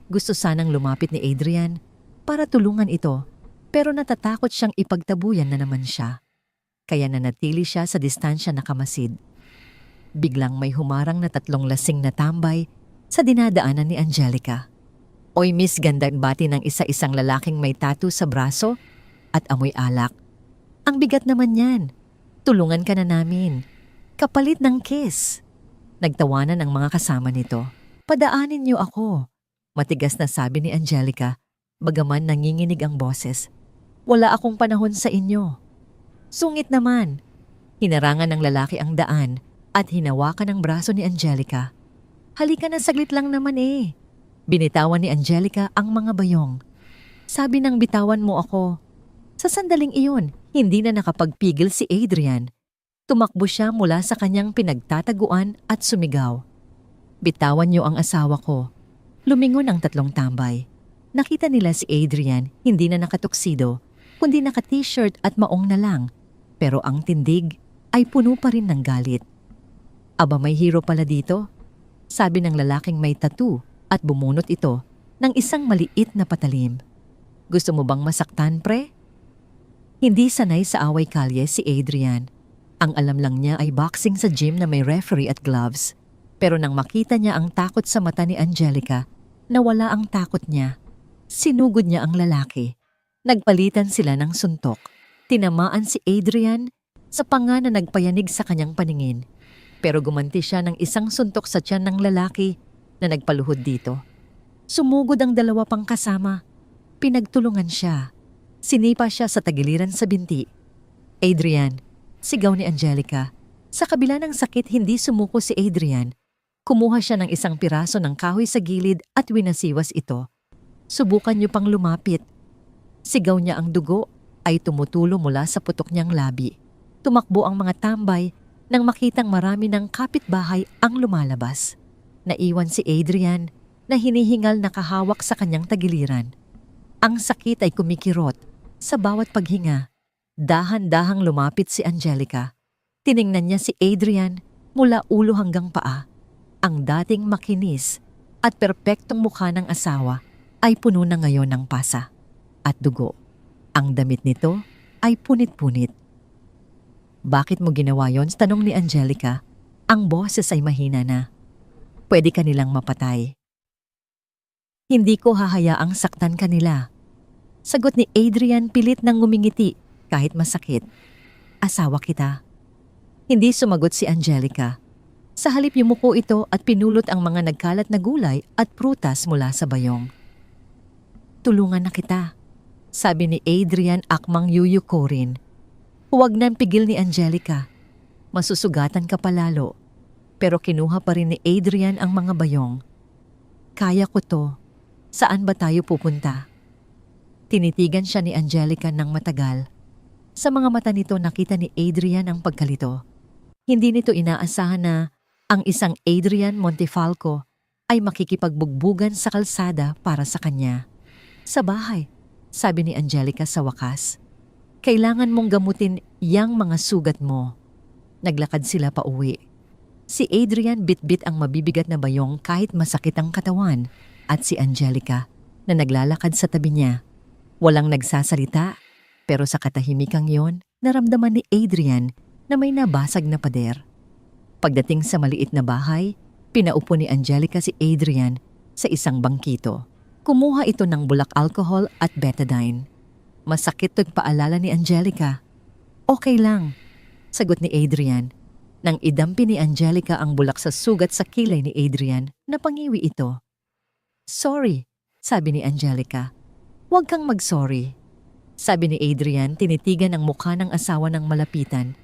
Gusto sanang lumapit ni Adrian para tulungan ito pero natatakot siyang ipagtabuyan na naman siya. Kaya nanatili siya sa distansya na kamasid. Biglang may humarang na 3 lasing na tambay sa dinadaanan ni Angelica. Oy miss, gandang bati ng isa-isang lalaking may tattoo sa braso at amoy alak. Ang bigat naman yan. Tulungan ka na namin. Kapalit ng kiss. Nagtawanan ang mga kasama nito. Padaanin niyo ako. Matigas na sabi ni Angelica, bagaman nanginginig ang boses. Wala akong panahon sa inyo. Sungit naman. Hinarangan ng lalaki ang daan at hinawakan ang braso ni Angelica. Halika na, saglit lang naman eh. Binitawan ni Angelica ang mga bayong. Sabi nang bitawan mo ako. Sa sandaling iyon, hindi na nakapagpigil si Adrian. Tumakbo siya mula sa kanyang pinagtataguan at sumigaw. Bitawan niyo ang asawa ko. Lumingon ang 3 tambay. Nakita nila si Adrian hindi na nakatuksido, kundi naka-t-shirt at maong na lang. Pero ang tindig ay puno pa rin ng galit. Aba, may hero pala dito? Sabi ng lalaking may tattoo at bumunot ito ng isang maliit na patalim. Gusto mo bang masaktan, pre? Hindi sanay sa away kalye si Adrian. Ang alam lang niya ay boxing sa gym na may referee at gloves. Pero nang makita niya ang takot sa mata ni Angelica, nawala ang takot niya. Sinugod niya ang lalaki. Nagpalitan sila ng suntok. Tinamaan si Adrian sa panga na nagpayanig sa kanyang paningin. Pero gumanti siya ng isang suntok sa tiyan ng lalaki na nagpaluhod dito. Sumugod ang 2 pang kasama. Pinagtulungan siya. Sinipa siya sa tagiliran sa binti. Adrian, sigaw ni Angelica. Sa kabila ng sakit, hindi sumuko si Adrian. Kumuha siya ng isang piraso ng kahoy sa gilid at winasiwas ito. Subukan niyo pang lumapit. Sigaw niya, ang dugo ay tumutulo mula sa putok niyang labi. Tumakbo ang mga tambay nang makitang marami ng kapitbahay ang lumalabas. Naiwan si Adrian na hinihingal nakahawak sa kanyang tagiliran. Ang sakit ay kumikirot sa bawat paghinga. Dahan-dahang lumapit si Angelica. Tiningnan niya si Adrian mula ulo hanggang paa. Ang dating makinis at perpektong mukha ng asawa ay puno na ngayon ng pasa at dugo. Ang damit nito ay punit-punit. Bakit mo ginawa yon? Tanong ni Angelica. Ang boses ay mahina na. Pwede ka nilang mapatay. Hindi ko hahayaang saktan kanila. Sagot ni Adrian, pilit nang ngumingiti kahit masakit. Asawa kita. Hindi sumagot si Angelica. Sa halip yumuko ito at pinulot ang mga nagkalat na gulay at prutas mula sa bayong. Tulungan na kita, sabi ni Adrian, akmang yuyuko rin. Huwag nang pigil ni Angelica. Masusugatan ka palalo. Pero kinuha pa rin ni Adrian ang mga bayong. Kaya ko to. Saan ba tayo pupunta? Tinitigan siya ni Angelica ng matagal. Sa mga mata nito nakita ni Adrian ang pagkalito. Hindi nito inaasahan na ang isang Adrian Montefalco ay makikipagbugbugan sa kalsada para sa kanya. Sa bahay, sabi ni Angelica sa wakas, kailangan mong gamutin yang mga sugat mo. Naglakad sila pa uwi. Si Adrian bitbit ang mabibigat na bayong kahit masakit ang katawan at si Angelica na naglalakad sa tabi niya. Walang nagsasalita pero sa katahimikang yon, naramdaman ni Adrian na may nabasag na pader. Pagdating sa maliit na bahay, pinaupo ni Angelica si Adrian sa isang bangkito. Kumuha ito ng bulak alcohol at betadine. Masakit to'y paalala ni Angelica. Okay lang, sagot ni Adrian. Nang idampi ni Angelica ang bulak sa sugat sa kilay ni Adrian, napangiwi ito. Sorry, sabi ni Angelica. Huwag kang mag-sorry. Sabi ni Adrian, tinitigan ang mukha ng asawa ng malapitan.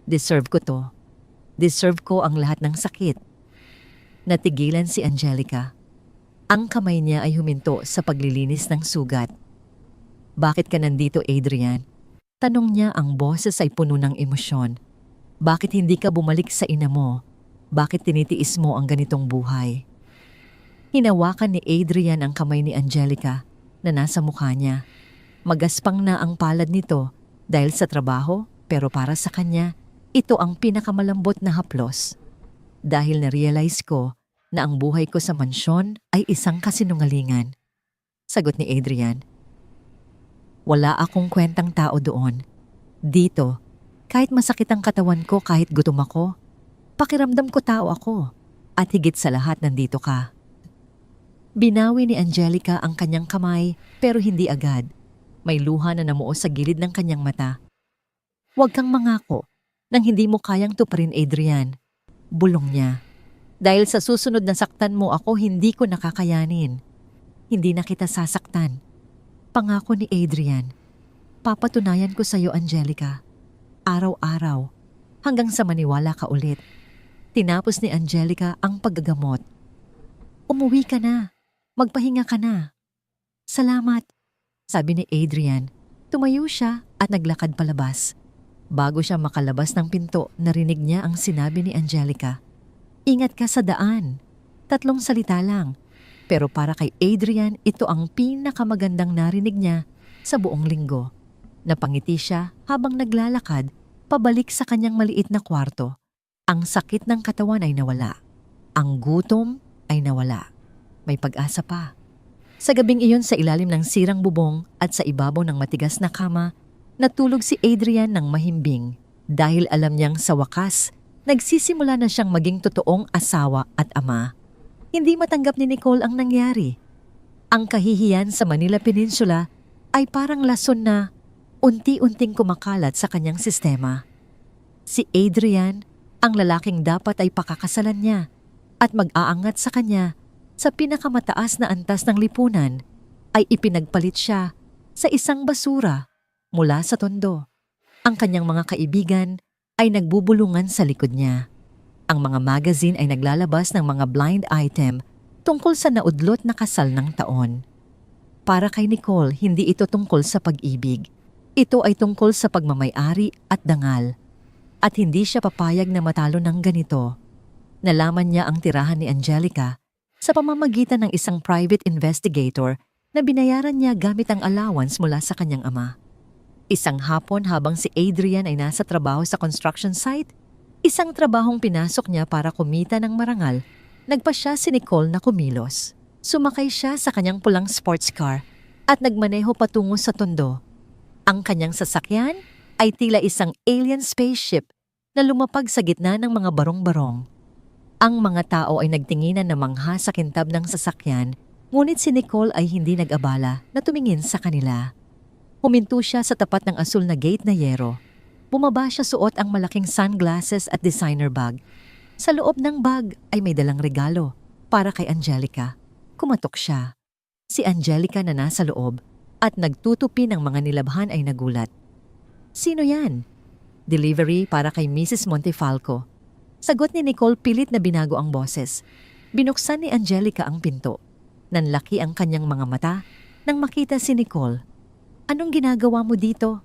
Deserve ko to. Deserve ko ang lahat ng sakit. Natigilan si Angelica. Ang kamay niya ay huminto sa paglilinis ng sugat. Bakit ka nandito, Adrian? Tanong niya, ang boses ay puno ng emosyon. Bakit hindi ka bumalik sa ina mo? Bakit tinitiis mo ang ganitong buhay? Hinawakan ni Adrian ang kamay ni Angelica na nasa mukha niya. Magaspang na ang palad nito dahil sa trabaho, pero para sa kanya, ito ang pinakamalambot na haplos. Dahil na-realize ko na ang buhay ko sa mansyon ay isang kasinungalingan. Sagot ni Adrian. Wala akong kwentang tao doon. Dito, kahit masakit ang katawan ko, kahit gutom ako, pakiramdam ko tao ako. At higit sa lahat, nandito ka. Binawi ni Angelica ang kanyang kamay pero hindi agad. May luha na namuo sa gilid ng kanyang mata. Huwag kang mangako nang hindi mo kayang tuparin, Adrian. Bulong niya. Dahil sa susunod na saktan mo ako, hindi ko nakakayanin. Hindi na kita sasaktan. Pangako ni Adrian. Papatunayan ko sa iyo, Angelica. Araw-araw. Hanggang sa maniwala ka ulit. Tinapos ni Angelica ang paggagamot. Umuwi ka na. Magpahinga ka na. Salamat, sabi ni Adrian. Tumayo siya at naglakad palabas. Bago siya makalabas ng pinto, narinig niya ang sinabi ni Angelica. Ingat ka sa daan. 3 salita lang. Pero para kay Adrian, ito ang pinakamagandang narinig niya sa buong linggo. Napangiti siya habang naglalakad pabalik sa kanyang maliit na kwarto. Ang sakit ng katawan ay nawala. Ang gutom ay nawala. May pag-asa pa. Sa gabing iyon, sa ilalim ng sirang bubong at sa ibabaw ng matigas na kama, natulog si Adrian ng mahimbing dahil alam niyang sa wakas, nagsisimula na siyang maging totoong asawa at ama. Hindi matanggap ni Nicole ang nangyari. Ang kahihiyan sa Manila Peninsula ay parang lason na unti-unting kumakalat sa kanyang sistema. Si Adrian, ang lalaking dapat ay pakakasalan niya at mag-aangat sa kanya sa pinakamataas na antas ng lipunan, ay ipinagpalit siya sa isang basura mula sa tondo. Ang kanyang mga kaibigan ay nagbubulungan sa likod niya. Ang mga magazine ay naglalabas ng mga blind item tungkol sa naudlot na kasal ng taon. Para kay Nicole, hindi ito tungkol sa pag-ibig. Ito ay tungkol sa pagmamay-ari at dangal. At hindi siya papayag na matalo ng ganito. Nalaman niya ang tirahan ni Angelica sa pamamagitan ng isang private investigator na binayaran niya gamit ang allowance mula sa kanyang ama. Isang hapon habang si Adrian ay nasa trabaho sa construction site, isang trabahong pinasok niya para kumita ng marangal, nagpa siya si Nicole na kumilos. Sumakay siya sa kanyang pulang sports car at nagmaneho patungo sa tondo. Ang kanyang sasakyan ay tila isang alien spaceship na lumapag sa gitna ng mga barong-barong. Ang mga tao ay nagtinginan na mangha sa kintab ng sasakyan, ngunit si Nicole ay hindi nag-abala na tumingin sa kanila. Huminto siya sa tapat ng asul na gate na yero. Bumaba siya, suot ang malaking sunglasses at designer bag. Sa loob ng bag ay may dalang regalo para kay Angelica. Kumatok siya. Si Angelica na nasa loob at nagtutupi ng mga nilabhan ay nagulat. Sino yan? Delivery para kay Mrs. Montefalco. Sagot ni Nicole, pilit na binago ang boses. Binuksan ni Angelica ang pinto. Nanlaki ang kanyang mga mata nang makita si Nicole. Anong ginagawa mo dito?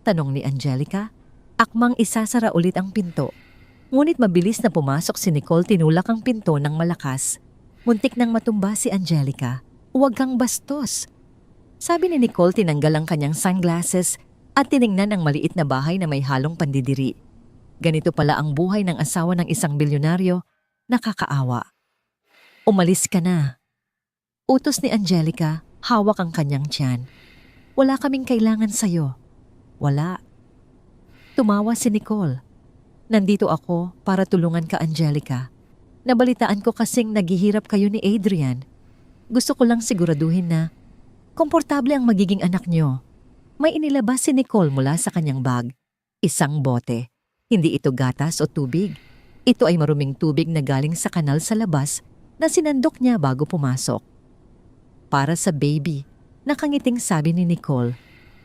Tanong ni Angelica. Akmang isasara ulit ang pinto. Ngunit mabilis na pumasok si Nicole, tinulak ang pinto ng malakas. Muntik nang matumba si Angelica. Huwag kang bastos. Sabi ni Nicole tinanggal ang kanyang sunglasses at tiningnan ang maliit na bahay na may halong pandidiri. Ganito pala ang buhay ng asawa ng isang bilyonaryo, nakakaawa. Umalis ka na. Utos ni Angelica, hawak ang kanyang tiyan. Wala kaming kailangan sa'yo. Wala. Tumawa si Nicole. Nandito ako para tulungan ka, Angelica. Nabalitaan ko kasing naghihirap kayo ni Adrian. Gusto ko lang siguraduhin na komportable ang magiging anak niyo. May inilabas si Nicole mula sa kanyang bag. Isang bote. Hindi ito gatas o tubig. Ito ay maruming tubig na galing sa kanal sa labas na sinandok niya bago pumasok. Para sa baby, nakangiting sabi ni Nicole.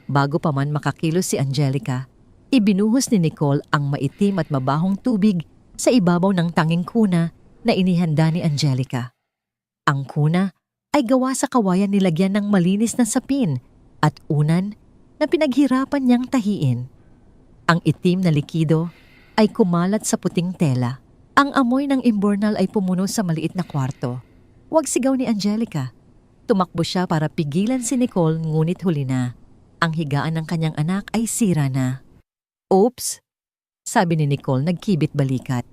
Bago pa man makakilos si Angelica, ibinuhos ni Nicole ang maitim at mabahong tubig sa ibabaw ng tanging kuna na inihanda ni Angelica. Ang kuna ay gawa sa kawayan nilagyan ng malinis na sapin at unan na pinaghirapan niyang tahiin. Ang itim na likido ay kumalat sa puting tela. Ang amoy ng imbornal ay pumuno sa maliit na kwarto. Huwag sigaw ni Angelica. Tumakbo siya para pigilan si Nicole ngunit huli na. Ang higaan ng kanyang anak ay sira na. Oops, sabi ni Nicole nagkibit balikat.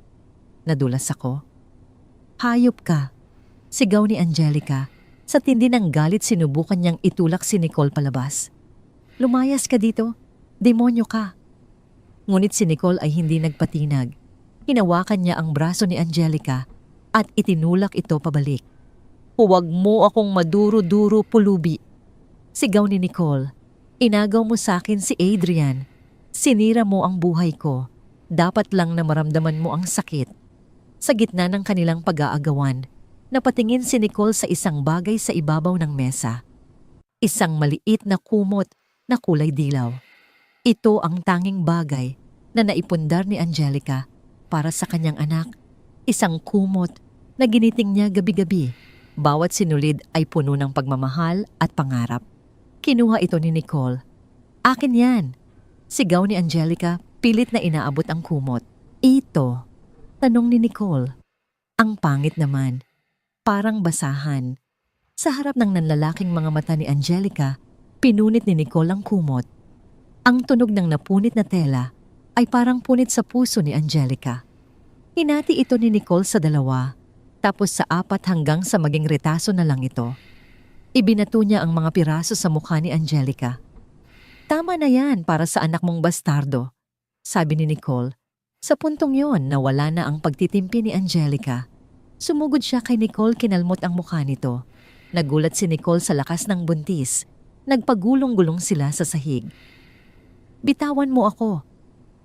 Nadulas ako. Hayop ka, sigaw ni Angelica. Sa tindi ng galit sinubukan niyang itulak si Nicole palabas. Lumayas ka dito, demonyo ka. Ngunit si Nicole ay hindi nagpatinag. Hinawakan niya ang braso ni Angelica at itinulak ito pabalik. Huwag mo akong maduro-duro pulubi. Sigaw ni Nicole. Inagaw mo sa akin si Adrian. Sinira mo ang buhay ko. Dapat lang na maramdaman mo ang sakit. Sa gitna ng kanilang pag-aagawan, napatingin si Nicole sa isang bagay sa ibabaw ng mesa. Isang maliit na kumot na kulay dilaw. Ito ang tanging bagay na naipundar ni Angelica para sa kanyang anak. Isang kumot na giniting niya gabi-gabi. Bawat sinulid ay puno ng pagmamahal at pangarap. Kinuha ito ni Nicole. Akin yan. Sigaw ni Angelica, pilit na inaabot ang kumot. Ito. Tanong ni Nicole. Ang pangit naman. Parang basahan. Sa harap ng nanlalaking mga mata ni Angelica, pinunit ni Nicole ang kumot. Ang tunog ng napunit na tela ay parang punit sa puso ni Angelica. Hinati ito ni Nicole sa dalawa. Tapos sa 4 hanggang sa maging retaso na lang ito. Ibinato niya ang mga piraso sa mukha ni Angelica. Tama na yan para sa anak mong bastardo, sabi ni Nicole. Sa puntong yon nawala na ang pagtitimpi ni Angelica. Sumugod siya kay Nicole, kinalmot ang mukha nito. Nagulat si Nicole sa lakas ng buntis. Nagpagulong-gulong sila sa sahig. Bitawan mo ako,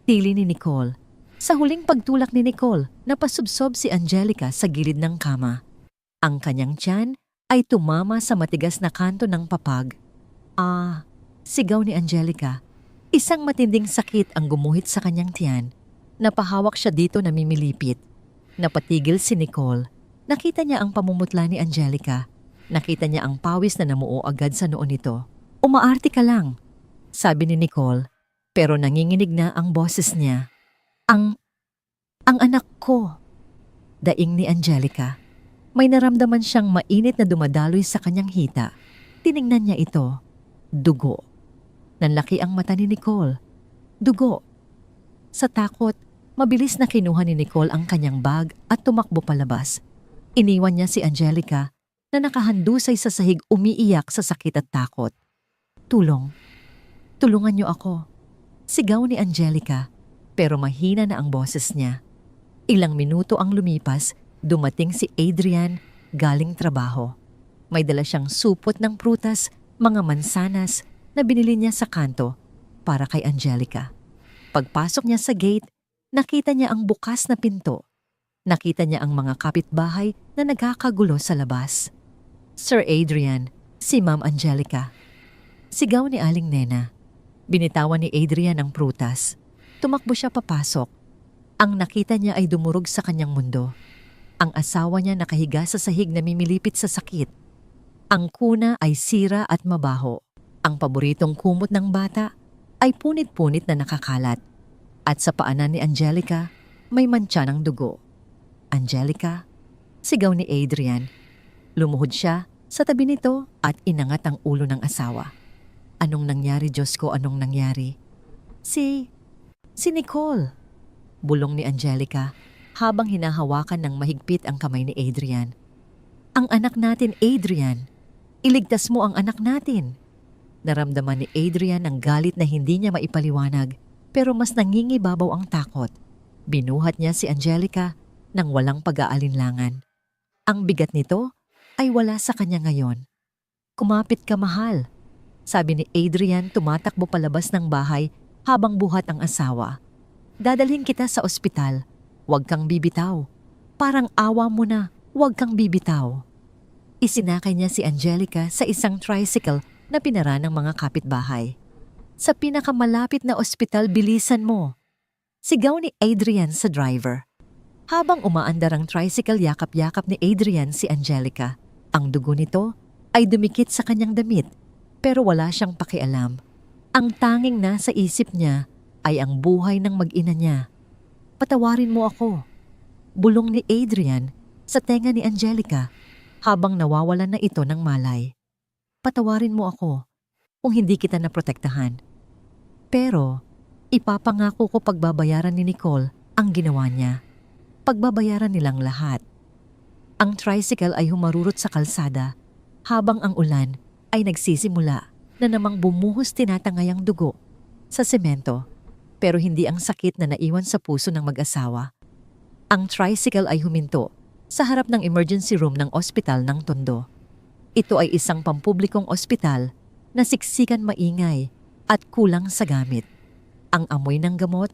tili ni Nicole. Sa huling pagtulak ni Nicole, napasubsob si Angelica sa gilid ng kama. Ang kanyang tiyan ay tumama sa matigas na kanto ng papag. Sigaw ni Angelica. Isang matinding sakit ang gumuhit sa kanyang tiyan. Napahawak siya dito na mimilipit. Napatigil si Nicole. Nakita niya ang pamumutla ni Angelica. Nakita niya ang pawis na namuo agad sa noon nito. Umaarte ka lang, sabi ni Nicole. Pero nanginginig na ang boses niya. Ang anak ko. Daing ni Angelica. May naramdaman siyang mainit na dumadaloy sa kanyang hita. Tiningnan niya ito. Dugo. Nanlaki ang mata ni Nicole. Dugo. Sa takot, mabilis na kinuha ni Nicole ang kanyang bag at tumakbo palabas. Iniwan niya si Angelica na nakahandusay sa sahig umiiyak sa sakit at takot. Tulong. Tulungan niyo ako. Sigaw ni Angelica. Pero mahina na ang boses niya. Ilang minuto ang lumipas, dumating si Adrian galing trabaho. May dala siyang supot ng prutas, mga mansanas na binili niya sa kanto para kay Angelica. Pagpasok niya sa gate, nakita niya ang bukas na pinto. Nakita niya ang mga kapitbahay na nagkakagulo sa labas. Sir Adrian, si Ma'am Angelica. Sigaw ni Aling Nena. Binitawan ni Adrian ang prutas. Tumakbo siya papasok. Ang nakita niya ay dumurog sa kanyang mundo. Ang asawa niya nakahiga sa sahig na mimilipit sa sakit. Ang kuna ay sira at mabaho. Ang paboritong kumot ng bata ay punit-punit na nakakalat. At sa paanan ni Angelica, may mantsa ng dugo. Angelica, sigaw ni Adrian. Lumuhod siya sa tabi nito at inangat ang ulo ng asawa. Anong nangyari, Diyos ko, anong nangyari? Si Nicole, bulong ni Angelica habang hinahawakan ng mahigpit ang kamay ni Adrian. Ang anak natin, Adrian. Iligtas mo ang anak natin. Naramdaman ni Adrian ang galit na hindi niya maipaliwanag pero mas nangingibabaw ang takot. Binuhat niya si Angelica nang walang pag-aalinlangan. Ang bigat nito ay wala sa kanya ngayon. Kumapit ka, mahal, sabi ni Adrian tumatakbo palabas ng bahay habang buhat ang asawa. Dadalhin kita sa ospital. Huwag kang bibitaw. Parang awa mo na, huwag kang bibitaw. Isinakay niya si Angelica sa isang tricycle na pinara ng mga kapitbahay. Sa pinakamalapit na ospital, bilisan mo. Sigaw ni Adrian sa driver. Habang umaandar ang tricycle, yakap-yakap ni Adrian si Angelica. Ang dugo nito ay dumikit sa kanyang damit pero wala siyang pakialam. Ang tanging nasa isip niya ay ang buhay ng mag-ina niya. Patawarin mo ako, bulong ni Adrian sa tenga ni Angelica habang nawawalan na ito ng malay. Patawarin mo ako kung hindi kita naprotektahan. Pero ipapangako ko pagbabayaran ni Nicole ang ginawa niya. Pagbabayaran nilang lahat. Ang tricycle ay humarurot sa kalsada habang ang ulan ay nagsisimula na namang bumuhos tinatangay ang dugo sa semento pero hindi ang sakit na naiwan sa puso ng mag-asawa. Ang tricycle ay huminto sa harap ng emergency room ng ospital ng Tondo. Ito ay isang pampublikong ospital na siksikan maingay at kulang sa gamit. Ang amoy ng gamot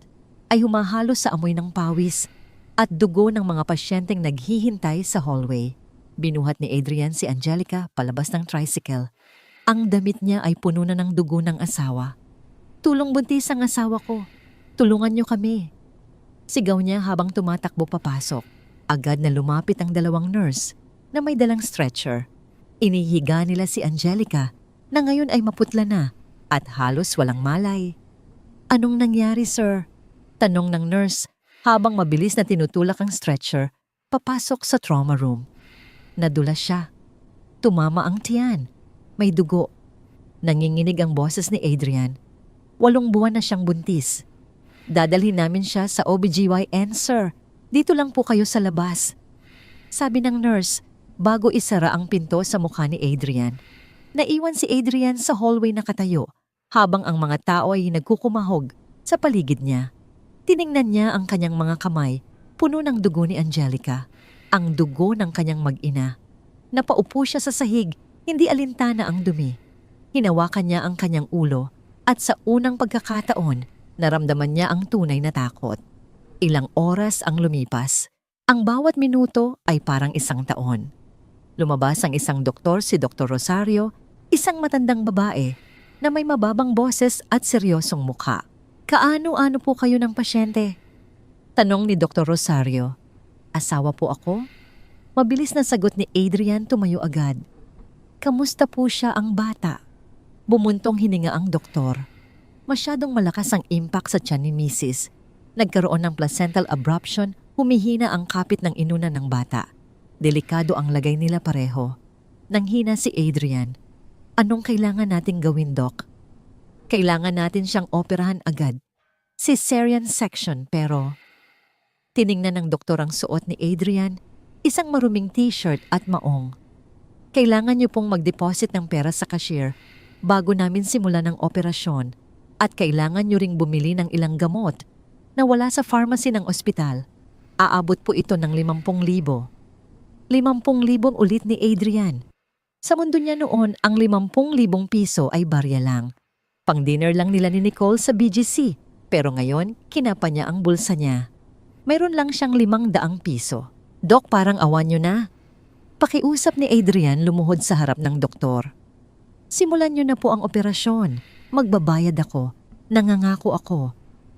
ay humahalo sa amoy ng pawis at dugo ng mga pasyenteng naghihintay sa hallway. Binuhat ni Adrian si Angelica palabas ng tricycle. Ang damit niya ay puno na ng dugo ng asawa. Tulong buntis ang asawa ko. Tulungan niyo kami. Sigaw niya habang tumatakbo papasok. Agad na lumapit ang dalawang nurse na may dalang stretcher. Inihiga nila si Angelica na ngayon ay maputla na at halos walang malay. Anong nangyari, sir? Tanong ng nurse habang mabilis na tinutulak ang stretcher papasok sa trauma room. Nadulas siya. Tumama ang tiyan. May dugo. Nanginginig ang boses ni Adrian. 8 buwan na siyang buntis. Dadalhin namin siya sa OBGYN, sir. Dito lang po kayo sa labas. Sabi ng nurse bago isara ang pinto sa mukha ni Adrian. Naiwan si Adrian sa hallway nakatayo habang ang mga tao ay nagkukumahog sa paligid niya. Tiningnan niya ang kanyang mga kamay, puno ng dugo ni Angelica. Ang dugo ng kanyang mag-ina. Napaupo siya sa sahig, hindi alintana ang dumi. Hinawakan niya ang kanyang ulo at sa unang pagkakataon, naramdaman niya ang tunay na takot. Ilang oras ang lumipas. Ang bawat minuto ay parang isang taon. Lumabas ang isang doktor, si Dr. Rosario, isang matandang babae na may mababang boses at seryosong mukha. Kaano-ano po kayo ng pasyente? Tanong ni Dr. Rosario. Asawa po ako? Mabilis na sagot ni Adrian, tumayo agad. Kamusta po siya ang bata? Bumuntong hininga ang doktor. Masyadong malakas ang impact sa tiyan ni Mrs. Nagkaroon ng placental abruption, humihina ang kapit ng inuna ng bata. Delikado ang lagay nila pareho. Nanghina si Adrian. Anong kailangan nating gawin, Doc? Kailangan natin siyang operahan agad. Cesarean section pero... Tiningnan ng doktor ang suot ni Adrian, isang maruming t-shirt at maong. Kailangan niyo pong mag-deposit ng pera sa cashier bago namin simulan ang operasyon at kailangan niyo ring bumili ng ilang gamot na wala sa pharmacy ng ospital. Aabot po ito ng 50,000. 50,000 ulit ni Adrian. Sa mundo niya noon, ang 50,000 piso ay barya lang. Pang-dinner lang nila ni Nicole sa BGC, pero ngayon, kinapa niya ang bulsa niya. Mayroon lang siyang 500 piso. Dok, parang awan niyo na. Pakiusap ni Adrian lumuhod sa harap ng doktor. Simulan niyo na po ang operasyon. Magbabayad ako. Nangangako ako.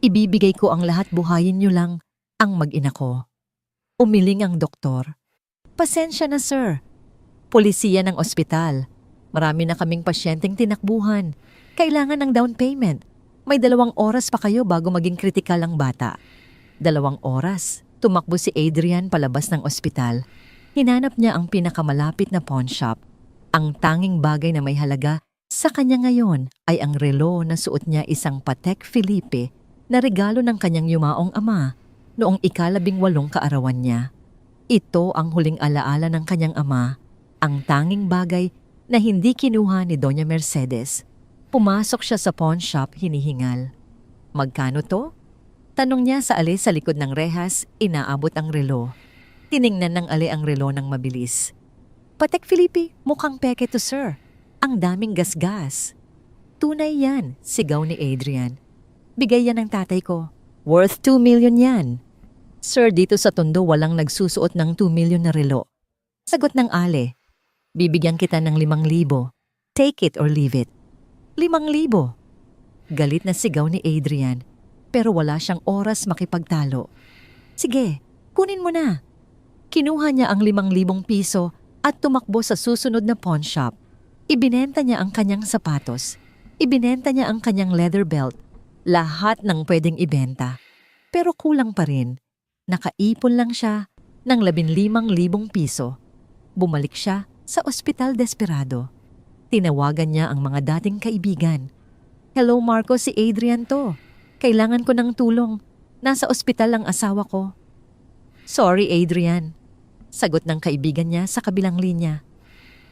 Ibibigay ko ang lahat, buhayin niyo lang ang mag-ina ko. Umiling ang doktor. Pasensya na, sir. Polisiya ng ospital. Marami na kaming pasyenteng tinakbuhan. Kailangan ng down payment. May 2 oras pa kayo bago maging kritikal ang bata. 2 oras. Tumakbo si Adrian palabas ng ospital. Hinanap niya ang pinakamalapit na pawn shop. Ang tanging bagay na may halaga sa kanya ngayon ay ang relo na suot niya, isang Patek Philippe na regalo ng kanyang yumaong ama noong 18 kaarawan niya. Ito ang huling alaala ng kanyang ama, ang tanging bagay na hindi kinuha ni Doña Mercedes. Pumasok siya sa pawn shop hinihingal. Magkano to? Tanong niya sa Ali sa likod ng rehas, inaabot ang relo. Tiningnan ng Ali ang relo ng mabilis. Patek Philippe, mukhang peke to sir. Ang daming gasgas. Tunay yan, sigaw ni Adrian. Bigay yan ng tatay ko. Worth 2 million yan. Sir, dito sa Tondo walang nagsusuot ng 2 million na relo. Sagot ng Ale. Bibigyan kita ng 5,000. Take it or leave it. 5,000. Galit na sigaw ni Adrian, pero wala siyang oras makipagtalo. Sige, kunin mo na. Kinuha niya ang 5,000 piso at tumakbo sa susunod na pawn shop. Ibinenta niya ang kanyang sapatos. Ibinenta niya ang kanyang leather belt. Lahat ng pwedeng ibenta. Pero kulang pa rin. Nakaipon lang siya ng 15,000 piso. Bumalik siya sa ospital desperado. Tinawagan niya ang mga dating kaibigan. Hello Marco, si Adrian to. Kailangan ko ng tulong. Nasa ospital ang asawa ko. Sorry Adrian. Sagot ng kaibigan niya sa kabilang linya.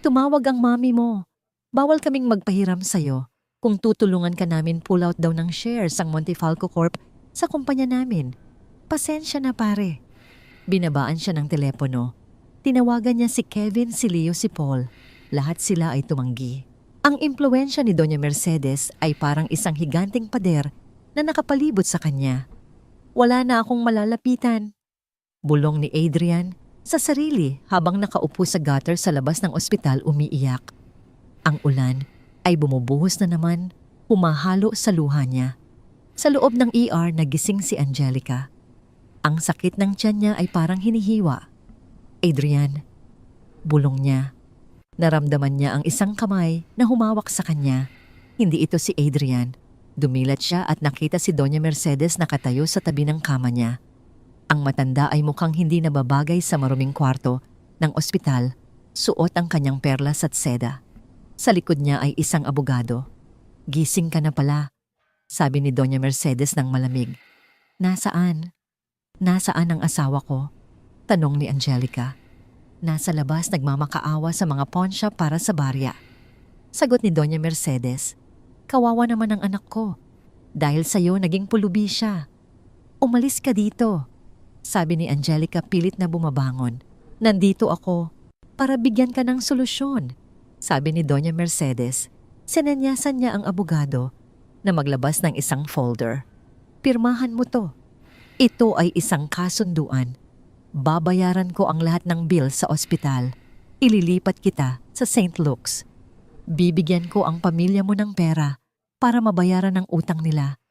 Tumawag ang mami mo. Bawal kaming magpahiram sa'yo. Kung tutulungan ka namin, pull out daw ng shares ang Montefalco Corp sa kumpanya namin. Pasensya na pare. Binabaan siya ng telepono. Tinawagan niya si Kevin, si Leo, si Paul. Lahat sila ay tumanggi. Ang impluwensya ni Doña Mercedes ay parang isang higanting pader na nakapalibot sa kanya. Wala na akong malalapitan. Bulong ni Adrian sa sarili habang nakaupo sa gutter sa labas ng ospital umiiyak. Ang ulan ay bumubuhos na naman, humahalo sa luha niya. Sa loob ng ER nagising si Angelica. Ang sakit ng tiyan niya ay parang hinihiwa. Adrian, bulong niya. Naramdaman niya ang isang kamay na humawak sa kanya. Hindi ito si Adrian. Dumilat siya at nakita si Doña Mercedes nakatayo sa tabi ng kama niya. Ang matanda ay mukhang hindi nababagay sa maruming kwarto ng ospital, suot ang kanyang perlas at seda. Sa likod niya ay isang abogado. Gising ka na pala, sabi ni Doña Mercedes ng malamig. Nasaan? Nasaan ang asawa ko? Tanong ni Angelica. Nasa labas nagmamakaawa sa mga pawn shop para sa barya. Sagot ni Doña Mercedes. Kawawa naman ang anak ko. Dahil sa'yo naging pulubi siya. Umalis ka dito. Sabi ni Angelica pilit na bumabangon. Nandito ako para bigyan ka ng solusyon. Sabi ni Doña Mercedes. Sinanyasan niya ang abogado na maglabas ng isang folder. Pirmahan mo to. Ito ay isang kasunduan. Babayaran ko ang lahat ng bill sa ospital. Ililipat kita sa St. Luke's. Bibigyan ko ang pamilya mo ng pera para mabayaran ang utang nila.